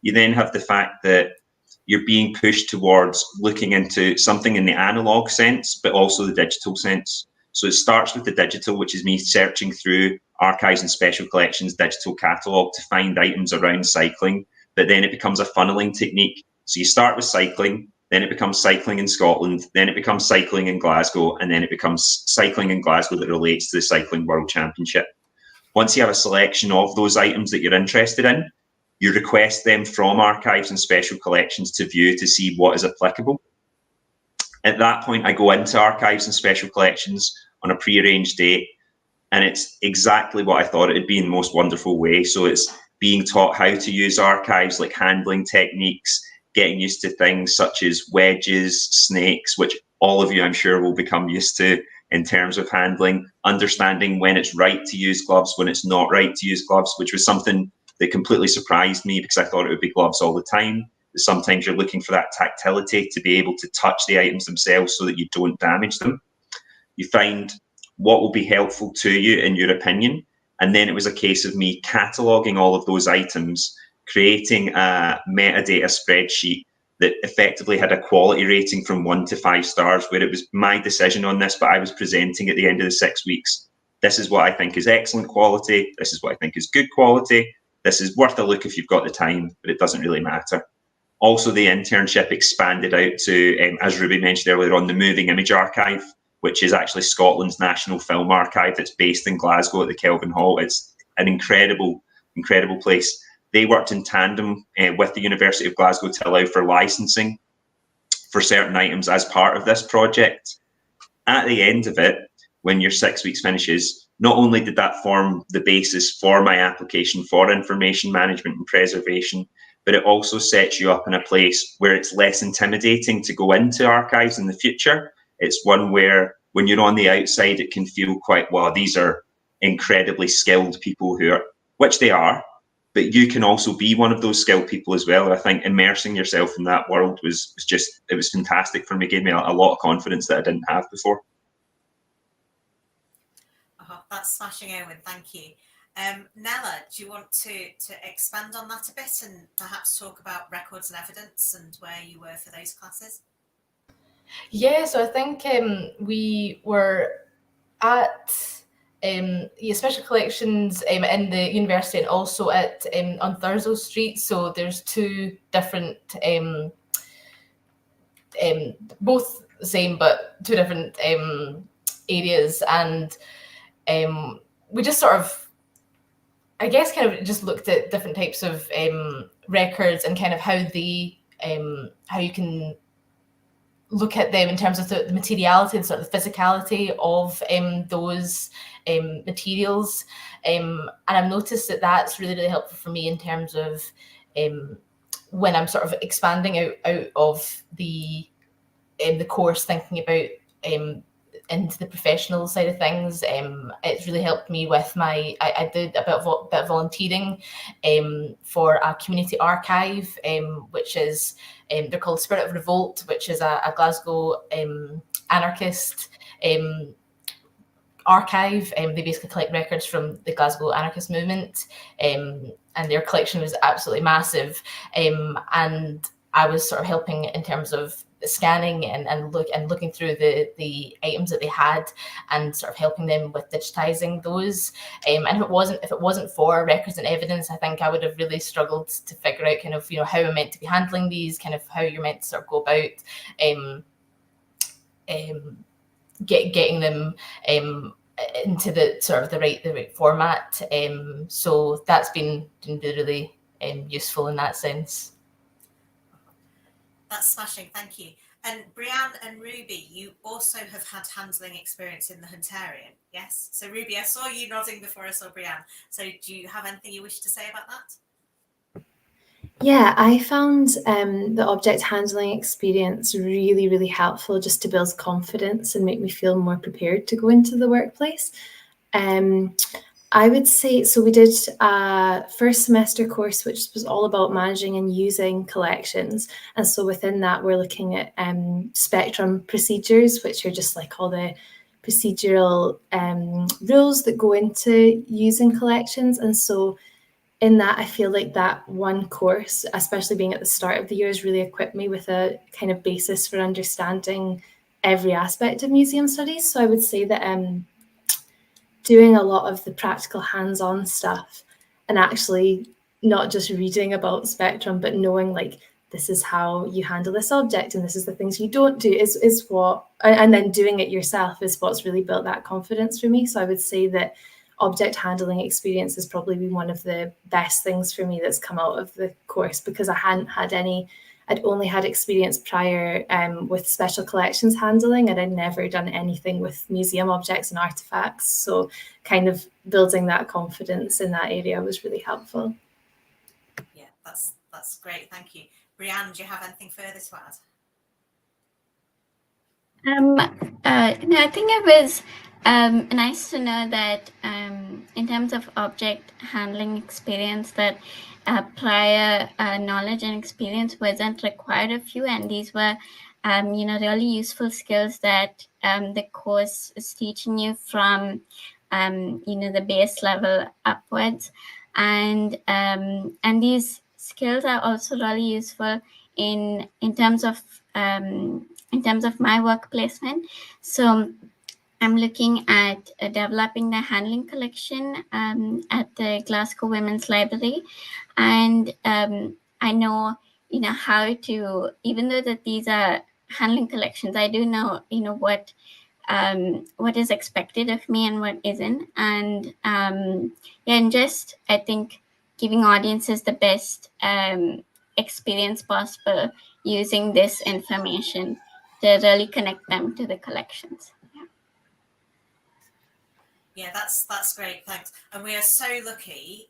You then have the fact that you're being pushed towards looking into something in the analog sense, but also the digital sense. So it starts with the digital, which is me searching through archives and special collections digital catalogue to find items around cycling, but then it becomes a funneling technique. So you start with cycling, then it becomes cycling in Scotland, then it becomes cycling in Glasgow, and then it becomes cycling in Glasgow that relates to the Cycling World Championship. Once you have a selection of those items that you're interested in, you request them from archives and special collections to view to see what is applicable. At that point, I go into archives and special collections on a pre-arranged date, and it's exactly what I thought it would be in the most wonderful way. So it's being taught how to use archives, like handling techniques, getting used to things such as wedges, snakes, which all of you, I'm sure, will become used to in terms of handling, understanding when it's right to use gloves, when it's not right to use gloves, which was something that completely surprised me because I thought it would be gloves all the time. But sometimes you're looking for that tactility to be able to touch the items themselves so that you don't damage them. You find what will be helpful to you in your opinion. And then it was a case of me cataloguing all of those items, creating a metadata spreadsheet that effectively had a quality rating from 1 to 5 stars, where it was my decision on this, but I was presenting at the end of the 6 weeks. This is what I think is excellent quality. This is what I think is good quality. This is worth a look if you've got the time, but it doesn't really matter. Also, the internship expanded out to, as Ruby mentioned earlier on, the Moving Image Archive, which is actually Scotland's national film archive that's based in Glasgow at the Kelvin Hall. It's an incredible, incredible place. They worked in tandem with the University of Glasgow to allow for licensing for certain items as part of this project. At the end of it, when your 6 weeks finishes, not only did that form the basis for my application for information management and preservation, but it also sets you up in a place where it's less intimidating to go into archives in the future. It's one where when you're on the outside, it can feel quite, wow, these are incredibly skilled people who are, which they are, but you can also be one of those skilled people as well. And I think immersing yourself in that world was just, it was fantastic for me. It gave me a lot of confidence that I didn't have before. Oh, that's smashing, Owen. Thank you. Nella, do you want to expand on that a bit and perhaps talk about records and evidence and where you were for those classes? Yeah, so I think we were at special collections in the university and also at on Thurso Street. So there's two different, both the same but two different areas, and we just sort of, I guess, kind of just looked at different types of records and kind of how they how you can look at them in terms of the materiality and sort of the physicality of those materials. And I've noticed that that's really, really helpful for me in terms of when I'm sort of expanding out of the course, thinking about into the professional side of things. It's really helped me with I did a bit of volunteering for a community archive, which is, they're called Spirit of Revolt, which is a Glasgow anarchist archive. They basically collect records from the Glasgow anarchist movement, and their collection was absolutely massive. And I was sort of helping in terms of scanning and looking through the items that they had and sort of helping them with digitizing those. And if it wasn't for records and evidence, I think I would have really struggled to figure out kind of, how I'm meant to be handling these, kind of how you're meant to sort of go about getting them into the sort of the right format. So that's been really useful in that sense. That's smashing, thank you. And Brianne and Ruby, you also have had handling experience in the Hunterian, yes? So Ruby, I saw you nodding before I saw Brianne. So do you have anything you wish to say about that? Yeah, I found the object handling experience really, really helpful just to build confidence and make me feel more prepared to go into the workplace. I would say, so we did a first semester course, which was all about managing and using collections. And so within that, we're looking at spectrum procedures, which are just like all the procedural rules that go into using collections. And so in that, I feel like that one course, especially being at the start of the year, has really equipped me with a kind of basis for understanding every aspect of museum studies. So I would say that doing a lot of the practical hands-on stuff and actually not just reading about spectrum, but knowing like this is how you handle this object and this is the things you don't do is what, and then doing it yourself is what's really built that confidence for me. So I would say that object handling experience has probably been one of the best things for me that's come out of the course, because I hadn't had any, I'd only had experience prior with special collections handling, and I'd never done anything with museum objects and artifacts. So kind of building that confidence in that area was really helpful. Yeah, that's great. Thank you. Brianne, do you have anything further to add? No, I think it was nice to know that in terms of object handling experience, that prior knowledge and experience wasn't required of you, and these were really useful skills that the course is teaching you from the base level upwards, and these skills are also really useful in terms of my work placement. So I'm looking at developing the handling collection at the Glasgow Women's Library, and I know how to, even though that these are handling collections, I do know what is expected of me and what isn't, and and just I think giving audiences the best experience possible using this information to really connect them to the collections. Yeah, that's great, thanks. And we are so lucky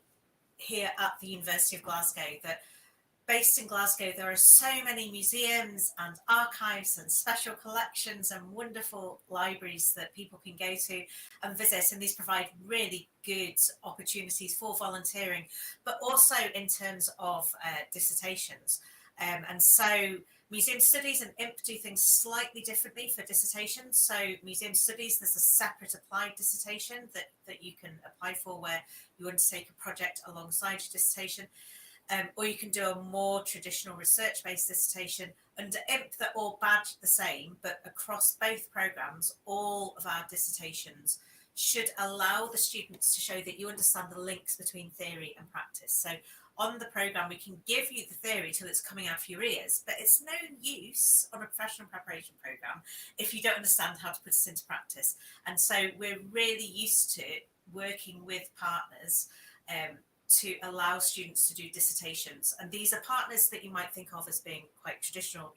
here at the University of Glasgow that, based in Glasgow, there are so many museums and archives and special collections and wonderful libraries that people can go to and visit, and these provide really good opportunities for volunteering, but also in terms of dissertations. And so Museum Studies and IMP do things slightly differently for dissertations. So Museum Studies, there's a separate applied dissertation that you can apply for, where you undertake a project alongside your dissertation. Or you can do a more traditional research-based dissertation. Under IMP, they're all badged the same, but across both programs, all of our dissertations should allow the students to show that you understand the links between theory and practice. So on the program, we can give you the theory till it's coming out of your ears, but it's no use on a professional preparation program if you don't understand how to put it into practice. And so we're really used to working with partners to allow students to do dissertations. And these are partners that you might think of as being quite traditional,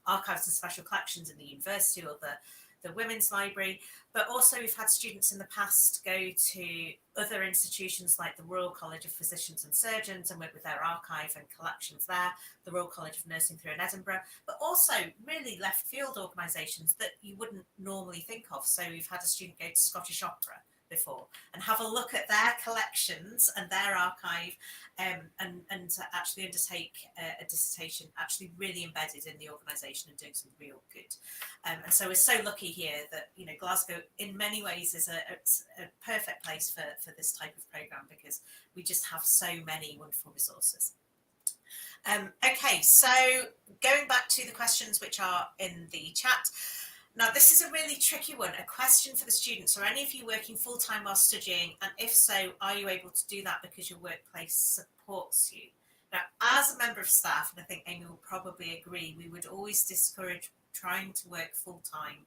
archives and special collections in the university or the Women's Library. But also we've had students in the past go to other institutions like the Royal College of Physicians and Surgeons and work with their archive and collections there, the Royal College of Nursing through in Edinburgh, but also really left field organisations that you wouldn't normally think of. So we've had a student go to Scottish Opera before and have a look at their collections and their archive, and to actually undertake a dissertation actually really embedded in the organisation and doing some real good. And so we're so lucky here that Glasgow in many ways is a perfect place for this type of programme, because we just have so many wonderful resources. Okay, so going back to the questions which are in the chat. Now, this is a really tricky one, a question for the students. Are any of you working full-time while studying? And if so, are you able to do that because your workplace supports you? Now, as a member of staff, and I think Amy will probably agree, we would always discourage trying to work full-time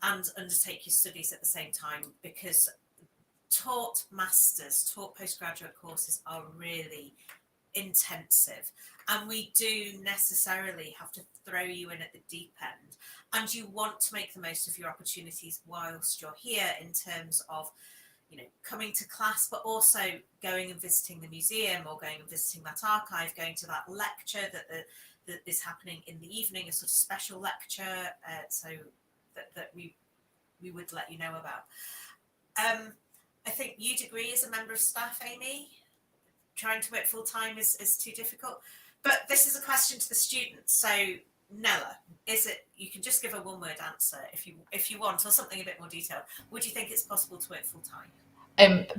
and undertake your studies at the same time, because taught masters, taught postgraduate courses are really intensive, and we do necessarily have to throw you in at the deep end, and you want to make the most of your opportunities whilst you're here, in terms of coming to class, but also going and visiting the museum, or going and visiting that archive, going to that lecture that is happening in the evening, a sort of special lecture, so that we would let you know about. I think you'd agree as a member of staff, Amy, trying to work full time is too difficult. But this is a question to the students. So Nella, you can just give a one-word answer if you want, or something a bit more detailed. Would you think it's possible to work full time?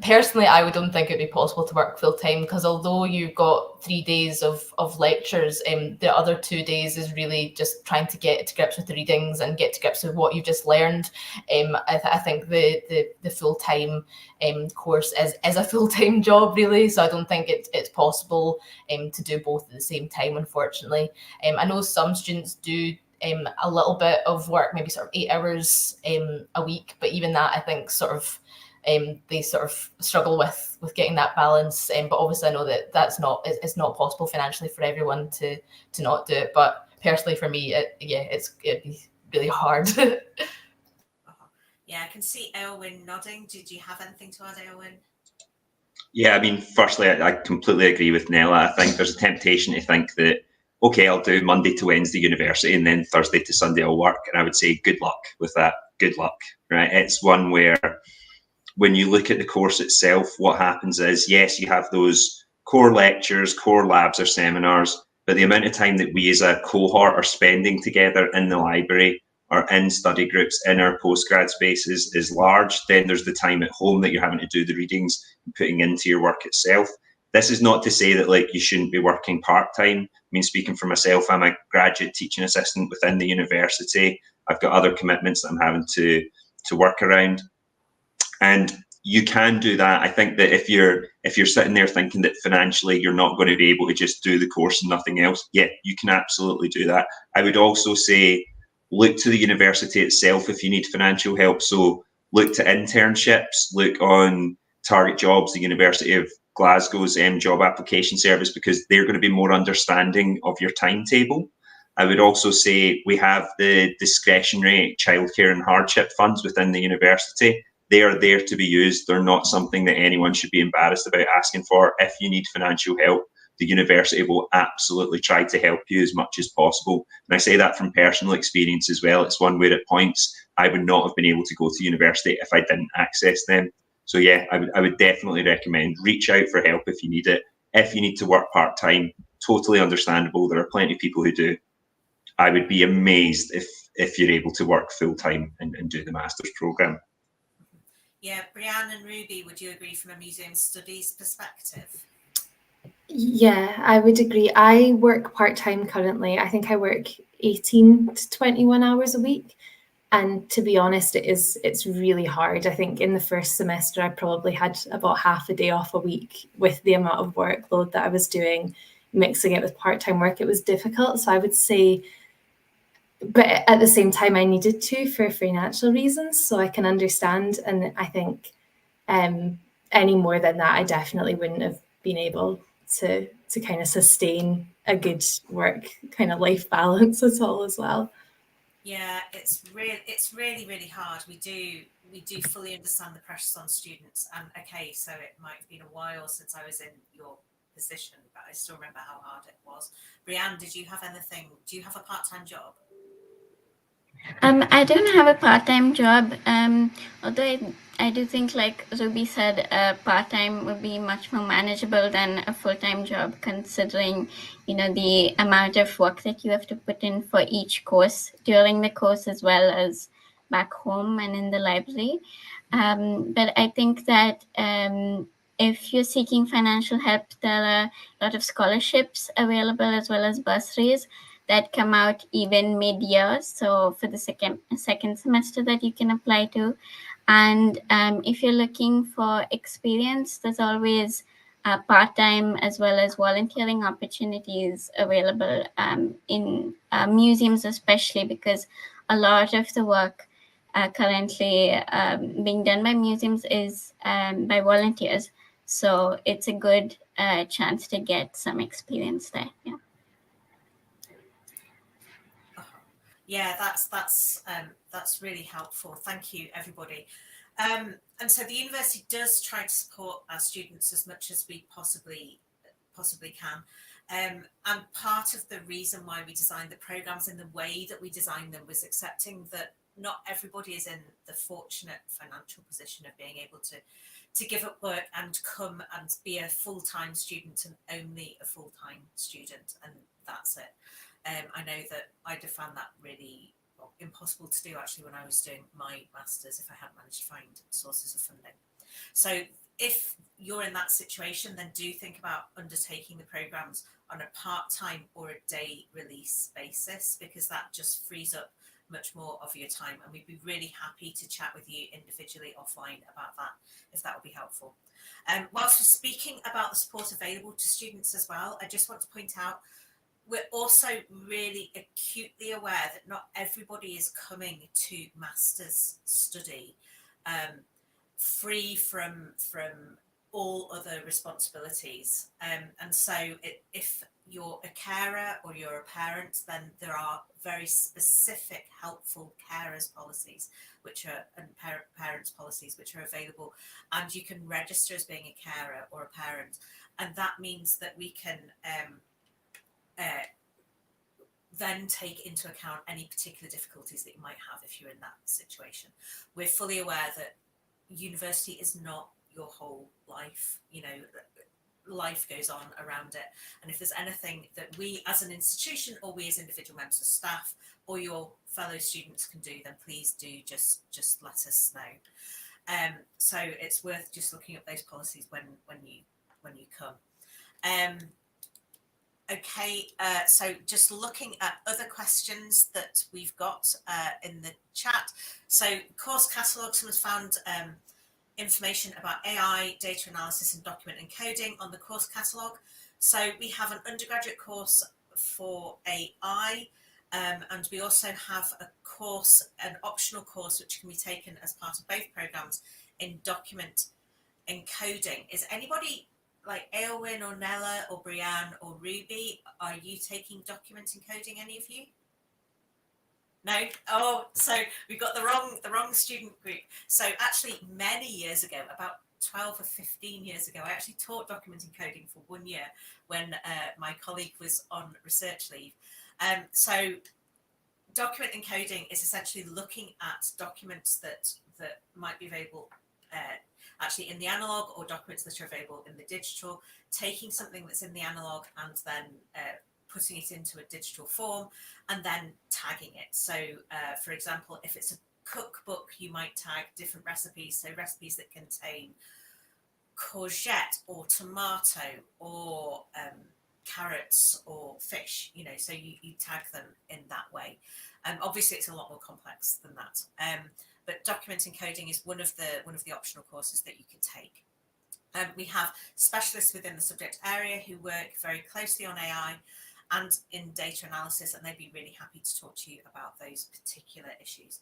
Personally, I don't think it'd be possible to work full time, because although you've got 3 days of lectures, the other 2 days is really just trying to get to grips with the readings and get to grips with what you've just learned. I think the full time course is a full time job, really. So I don't think it's possible to do both at the same time, unfortunately. I know some students do a little bit of work, maybe sort of 8 hours a week, but even that, I think, sort of they sort of struggle with getting that balance. But obviously, I know that it's not possible financially for everyone to not do it. But personally, for me, it'd be really hard. Yeah, I can see Elwyn nodding. Did you have anything to add, Elwyn? Yeah, I mean, firstly, I completely agree with Nella. I think there's a temptation to think that, okay, I'll do Monday to Wednesday university and then Thursday to Sunday I'll work. And I would say, good luck with that. Good luck, right? It's one where when you look at the course itself, what happens is, yes, you have those core lectures, core labs or seminars, but the amount of time that we as a cohort are spending together in the library or in study groups in our postgrad spaces is large. Then there's the time at home that you're having to do the readings and putting into your work itself. This is not to say that like you shouldn't be working part-time. I mean, speaking for myself, I'm a graduate teaching assistant within the university. I've got other commitments that I'm having to work around. And you can do that. I think that if you're sitting there thinking that financially you're not going to be able to just do the course and nothing else, yeah, you can absolutely do that. I would also say look to the university itself if you need financial help. So look to internships, look on Target Jobs, the University of Glasgow's job application service, because they're going to be more understanding of your timetable. I would also say we have the discretionary childcare and hardship funds within the university. They are there to be used. They're not something that anyone should be embarrassed about asking for. If you need financial help, the university will absolutely try to help you as much as possible. And I say that from personal experience as well. It's one where at points I would not have been able to go to university if I didn't access them. So yeah, I would definitely recommend reach out for help if you need it. If you need to work part-time, totally understandable. There are plenty of people who do. I would be amazed if you're able to work full-time and do the master's programme. Yeah, Brianne and Ruby, would you agree from a museum studies perspective? Yeah, I would agree. I work part-time currently. I think I work 18 to 21 hours a week. And to be honest, it's really hard. I think in the first semester, I probably had about half a day off a week with the amount of workload that I was doing, mixing it with part-time work. It was difficult. So I would say, but at the same time, I needed to for financial reasons. So I can understand. And I think any more than that, I definitely wouldn't have been able to kind of sustain a good work kind of life balance at all as well. Yeah, it's really, really hard. We do fully understand the pressures on students. And okay, so it might have been a while since I was in your position, but I still remember how hard it was. Brianne, did you have anything? Do you have a part-time job? I don't have a part-time job, although I do think, like Ruby said, part-time would be much more manageable than a full-time job, considering, the amount of work that you have to put in for each course during the course as well as back home and in the library. But I think that if you're seeking financial help, there are a lot of scholarships available as well as bursaries that come out even mid-year, so for the second semester that you can apply to. And if you're looking for experience, there's always part-time as well as volunteering opportunities available in museums, especially because a lot of the work currently being done by museums is by volunteers. So it's a good chance to get some experience there. Yeah. Yeah, that's really helpful. Thank you, everybody. And so the university does try to support our students as much as we possibly can. And part of the reason why we designed the programs in the way that we designed them was accepting that not everybody is in the fortunate financial position of being able to give up work and come and be a full-time student and only a full-time student, and that's it. I know that I'd have found that really impossible to do actually when I was doing my master's if I hadn't managed to find sources of funding. So if you're in that situation, then do think about undertaking the programs on a part-time or a day release basis, because that just frees up much more of your time, and we'd be really happy to chat with you individually offline about that, if that would be helpful. Whilst we're speaking about the support available to students as well, I just want to point out we're also really acutely aware that not everybody is coming to master's study free from all other responsibilities, and so if you're a carer or you're a parent, then there are very specific helpful carers policies and parents policies which are available, and you can register as being a carer or a parent, and that means that we can then take into account any particular difficulties that you might have if you're in that situation. We're fully aware that university is not your whole life, life goes on around it, and if there's anything that we as an institution or we as individual members of staff or your fellow students can do, then please do just let us know. So it's worth just looking at those policies when you come. Okay, so just looking at other questions that we've got in the chat. So course catalogue, someone's found information about AI, data analysis and document encoding on the course catalogue. So we have an undergraduate course for AI, and we also have an optional course which can be taken as part of both programs in document encoding. Is anybody like Aylwyn or Nella or Brianne or Ruby, are you taking document encoding, any of you? No? Oh, so we've got the wrong student group. So actually many years ago, about 12 or 15 years ago, I actually taught document encoding for 1 year when my colleague was on research leave. So document encoding is essentially looking at documents that might be available actually in the analog, or documents that are available in the digital, taking something that's in the analog and then putting it into a digital form and then tagging it. So for example, if it's a cookbook, you might tag different recipes, so recipes that contain courgette or tomato or carrots or fish, so you tag them in that way. Obviously it's a lot more complex than that, but document encoding is one of the optional courses that you can take. We have specialists within the subject area who work very closely on AI and in data analysis, and they'd be really happy to talk to you about those particular issues.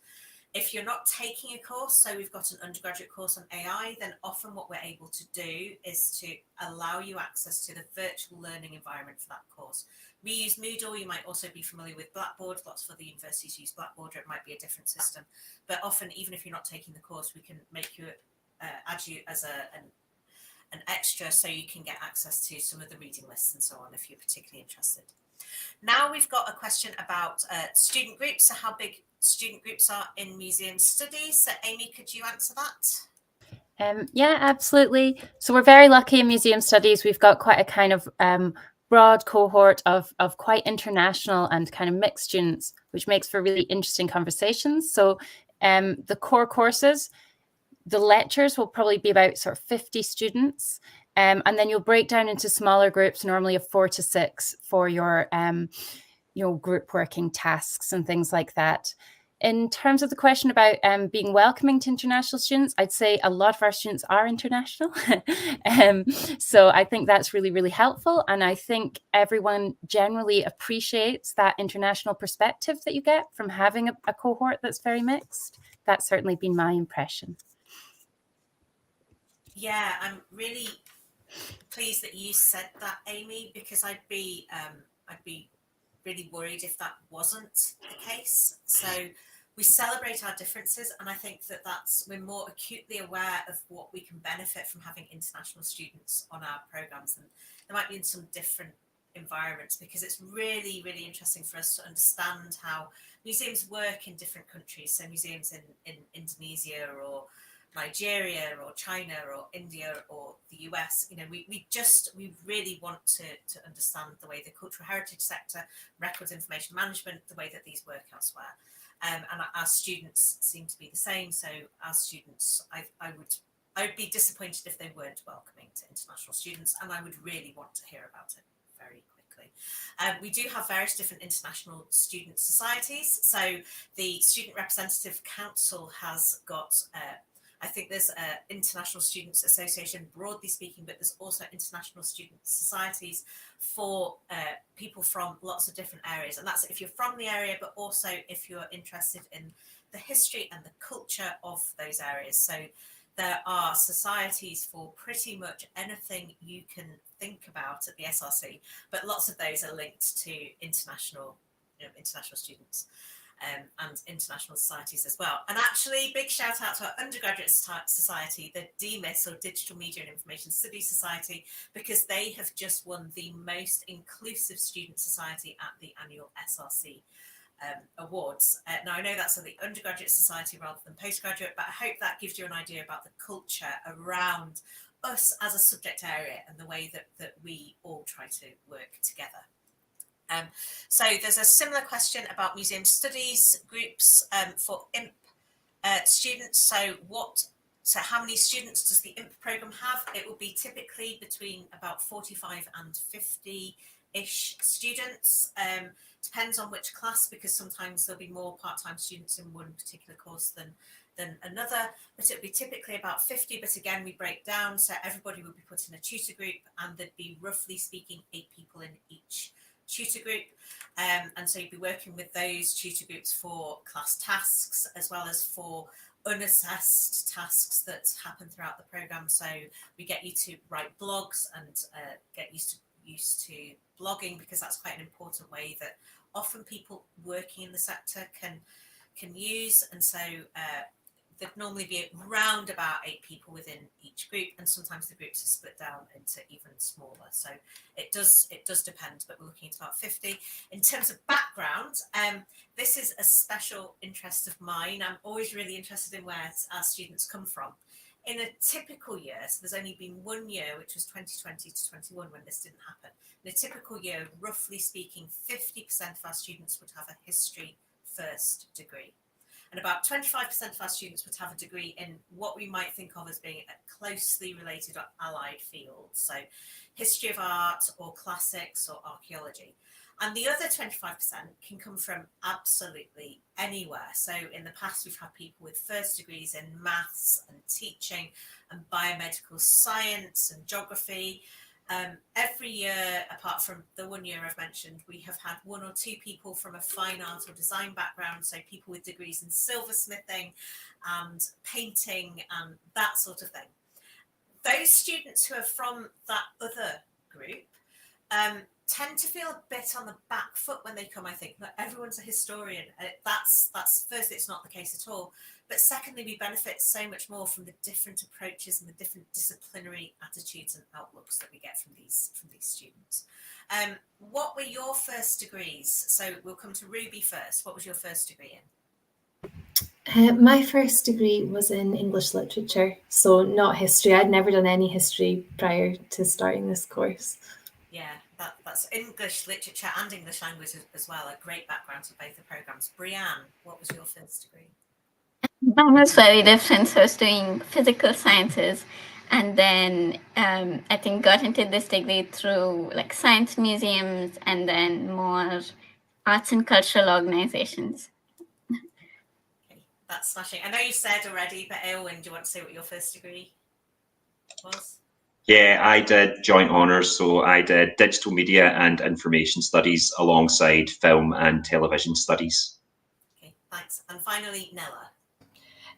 If you're not taking a course, so we've got an undergraduate course on AI, then often what we're able to do is to allow you access to the virtual learning environment for that course. We use Moodle. You might also be familiar with Blackboard. Lots of other universities use Blackboard, or it might be a different system. But often, even if you're not taking the course, we can make you add you as an extra, so you can get access to some of the reading lists and so on if you're particularly interested. Now we've got a question about student groups, so how big student groups are in museum studies. So Amy, could you answer that? Yeah, absolutely. So we're very lucky in museum studies. We've got quite a kind of broad cohort of quite international and kind of mixed students, which makes for really interesting conversations. So the core courses, the lectures will probably be about sort of 50 students. And then you'll break down into smaller groups, normally of 4 to 6 for your group working tasks and things like that. In terms of the question about being welcoming to international students, I'd say a lot of our students are international. So I think that's really, really helpful. And I think everyone generally appreciates that international perspective that you get from having a cohort that's very mixed. That's certainly been my impression. Yeah, I'm really pleased that you said that, Amy, because I'd be really worried if that wasn't the case. So we celebrate our differences, and I think we're more acutely aware of what we can benefit from having international students on our programs, and there might be in some different environments, because it's really, really interesting for us to understand how museums work in different countries. So museums in Indonesia or Nigeria or China or India or the US, we really want to understand the way the cultural heritage sector, records information management, the way that these work elsewhere. And our students seem to be the same. So our students, I I would be disappointed if they weren't welcoming to international students, and I would really want to hear about it very quickly. We do have various different international student societies. So the Student Representative Council has got, I think there's an International Students Association, broadly speaking, but there's also international student societies for people from lots of different areas. And that's if you're from the area, but also if you're interested in the history and the culture of those areas. So there are societies for pretty much anything you can think about at the SRC, but lots of those are linked to international students and international societies as well. And actually, big shout out to our undergraduate society, the DMIS, or Digital Media and Information Studies Society, because they have just won the most inclusive student society at the annual SRC awards. Now, I know that's at the undergraduate society rather than postgraduate, but I hope that gives you an idea about the culture around us as a subject area and the way that we all try to work together. So there's a similar question about museum studies groups for IMP students. So how many students does the IMP program have? It will be typically between about 45 and 50-ish students. Depends on which class, because sometimes there'll be more part-time students in one particular course than another, but it'll be typically about 50. But again, we break down, so everybody will be put in a tutor group, and there'd be, roughly speaking, 8 people in each tutor group. And so you'd be working with those tutor groups for class tasks, as well as for unassessed tasks that happen throughout the program. So we get you to write blogs and get used to blogging, because that's quite an important way that often people working in the sector can use. And so there'd normally be around about 8 people within each group, and sometimes the groups are split down into even smaller. So it does depend, but we're looking at about 50. In terms of background, this is a special interest of mine. I'm always really interested in where our students come from. In a typical year, so there's only been one year, which was 2020 to 21, when this didn't happen. In a typical year, roughly speaking, 50% of our students would have a history first degree. And about 25% of our students would have a degree in what we might think of as being a closely related or allied field. So history of art or classics or archaeology. And the other 25% can come from absolutely anywhere. So in the past, we've had people with first degrees in maths and teaching and biomedical science and geography. Every year, apart from the one year I've mentioned, we have had 1 or 2 people from a fine art or design background, so people with degrees in silversmithing and painting and that sort of thing. Those students who are from that other group tend to feel a bit on the back foot when they come, I think. Not everyone's a historian. That's firstly, it's not the case at all. But secondly, we benefit so much more from the different approaches and the different disciplinary attitudes and outlooks that we get from these students. What were your first degrees? So we'll come to Ruby first. What was your first degree in? My first degree was in English literature, so not history. I'd never done any history prior to starting this course. Yeah, that's English literature and English language as well, a great background to both the programs. Brianne, what was your first degree? Mine was very different. So I was doing physical sciences, and then I think got into this degree through like science museums and then more arts and cultural organizations. Okay, that's smashing. I know you said already, but Aylwyn, do you want to say what your first degree was? Yeah, I did joint honours, so I did digital media and information studies alongside film and television studies. Okay, thanks. And finally, Nella.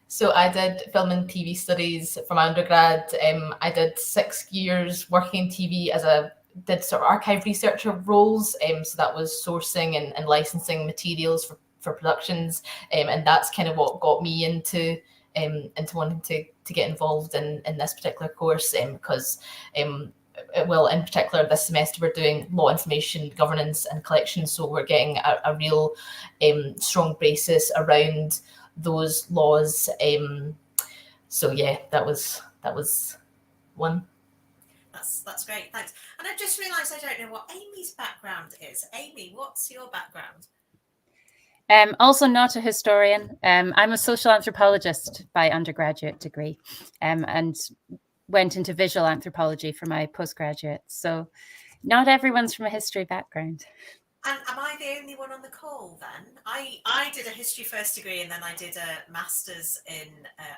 So I did film and TV studies for my undergrad. I did 6 years working in TV did sort of archive researcher roles. So that was sourcing and licensing materials for productions. And that's kind of what got me into wanting to get involved in this particular course, because well, in particular this semester we're doing law, information, governance and collection, so we're getting a real strong basis around those laws. So yeah, that was one. That's great, thanks. And I just realised I don't know what Amy's background is. Amy, what's your background? Also not a historian. I'm a social anthropologist by undergraduate degree, and went into visual anthropology for my postgraduate. So not everyone's from a history background. And am I the only one on the call then? I did a history first degree and then I did a master's in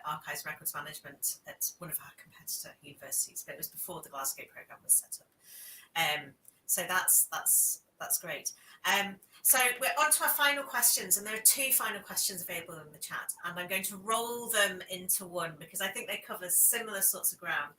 archives and records management at one of our competitor universities, but it was before the Glasgow programme was set up. So that's great. So we're on to our final questions, and there are 2 final questions available in the chat, and I'm going to roll them into one because I think they cover similar sorts of ground.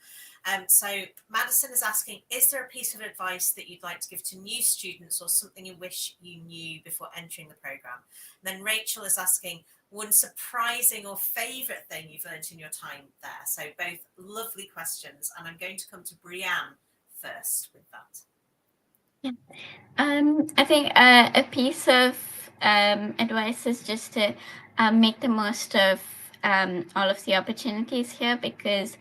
So Madison is asking, is there a piece of advice that you'd like to give to new students or something you wish you knew before entering the programme? And then Rachel is asking, one surprising or favourite thing you've learned in your time there? So both lovely questions, and I'm going to come to Brianne first with that. I think a piece of advice is just to make the most of all of the opportunities here, because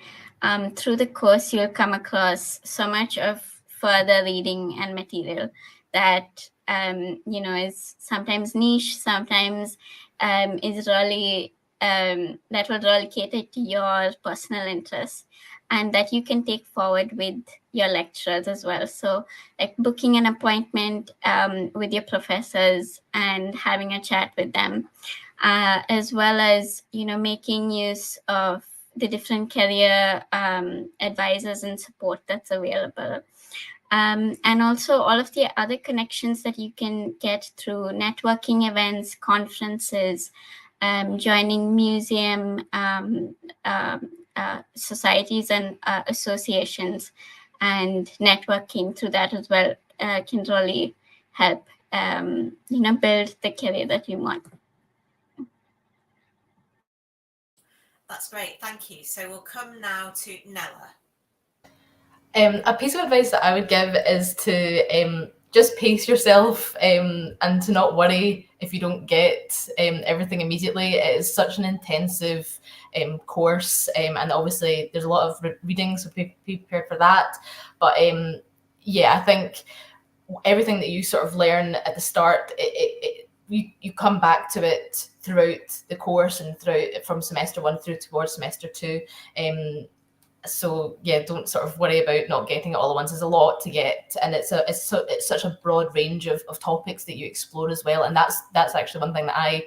through the course you'll come across so much of further reading and material that is sometimes niche, sometimes is really that will really cater to your personal interests, and that you can take forward with your lecturers as well. So like booking an appointment with your professors and having a chat with them, as well as, making use of the different career advisors and support that's available. And also all of the other connections that you can get through networking events, conferences, joining museum societies and associations, and networking through that as well can really help build the career that you want. That's great, thank you. So we'll come now to Nella. A piece of advice that I would give is to just pace yourself and to not worry if you don't get everything immediately. It is such an intensive course, and obviously there's a lot of reading, so be prepared for that. But I think everything that you sort of learn at the start, you come back to it throughout the course and throughout from semester 1 through towards semester 2. So don't sort of worry about not getting it all at once. There's a lot to get, and it's such a broad range of topics that you explore as well. And that's actually one thing that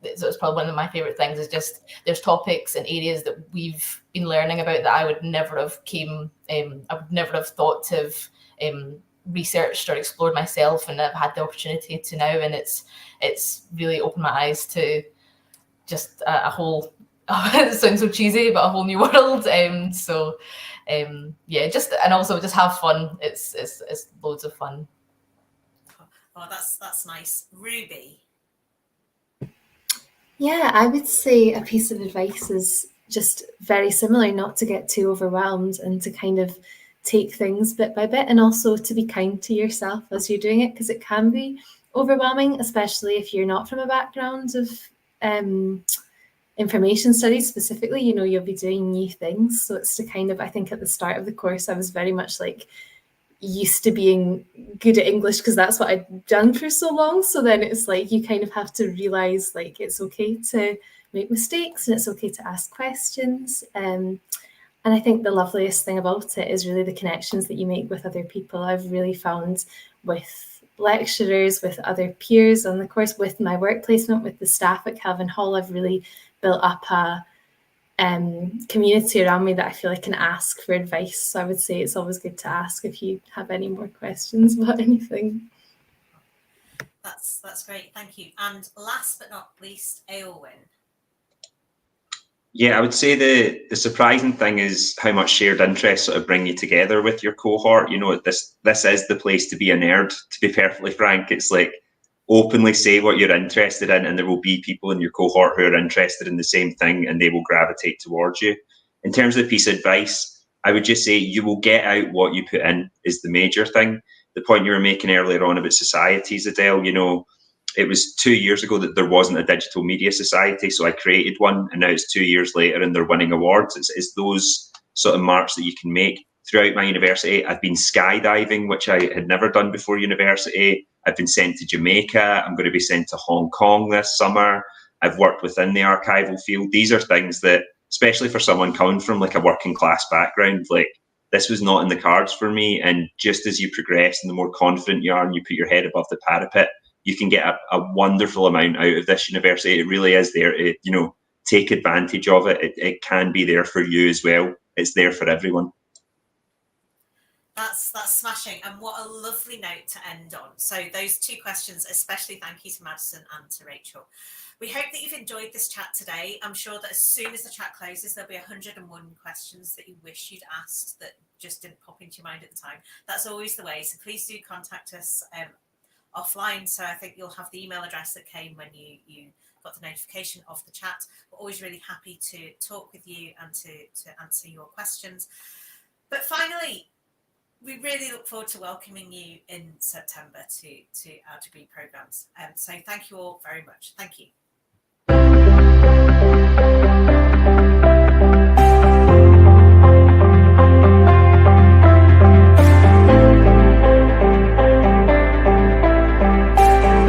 it's probably one of my favorite things, is just there's topics and areas that we've been learning about that I would never have thought to have researched or explored myself, and I've had the opportunity to now, and it's really opened my eyes to just a whole it sounds so cheesy, but a whole new world. And also just have fun. It's loads of fun. Oh, that's nice. Ruby. Yeah, I would say a piece of advice is just very similar, not to get too overwhelmed and to kind of take things bit by bit, and also to be kind to yourself as you're doing it, because it can be overwhelming, especially if you're not from a background of information studies specifically. You'll be doing new things. So it's to kind of, I think at the start of the course, I was very much like used to being good at English because that's what I'd done for so long. So then it's like you kind of have to realize like it's okay to make mistakes and it's okay to ask questions. And I think the loveliest thing about it is really the connections that you make with other people. I've really found with lecturers, with other peers on the course, with my work placement, with the staff at Calvin Hall, I've really built up a community around me that I feel I can ask for advice. So I would say it's always good to ask if you have any more questions about anything. That's great, thank you. And last but not least, Aylwyn. Yeah, I would say the surprising thing is how much shared interests sort of bring you together with your cohort. This is the place to be a nerd, to be perfectly frank. It's like openly say what you're interested in, and there will be people in your cohort who are interested in the same thing, and they will gravitate towards you. In terms of the piece of advice, I would just say you will get out what you put in is the major thing. The point you were making earlier on about societies, Adele, it was 2 years ago that there wasn't a digital media society, so I created one, and now it's 2 years later and they're winning awards. It's those sort of marks that you can make. Throughout my university, I've been skydiving, which I had never done before university. I've been sent to Jamaica. I'm going to be sent to Hong Kong this summer. I've worked within the archival field. These are things that, especially for someone coming from like a working class background, like this was not in the cards for me. And just as you progress and the more confident you are and you put your head above the parapet, you can get a wonderful amount out of this university. It really is there. Take advantage of it. It can be there for you as well. It's there for everyone. That's smashing, and what a lovely note to end on. So those two questions, especially thank you to Madison and to Rachel. We hope that you've enjoyed this chat today. I'm sure that as soon as the chat closes, there'll be 101 questions that you wish you'd asked that just didn't pop into your mind at the time. That's always the way. So please do contact us offline. So I think you'll have the email address that came when you got the notification of the chat. We're always really happy to talk with you and to answer your questions. But finally, we really look forward to welcoming you in September to our degree programmes. So thank you all very much. Thank you.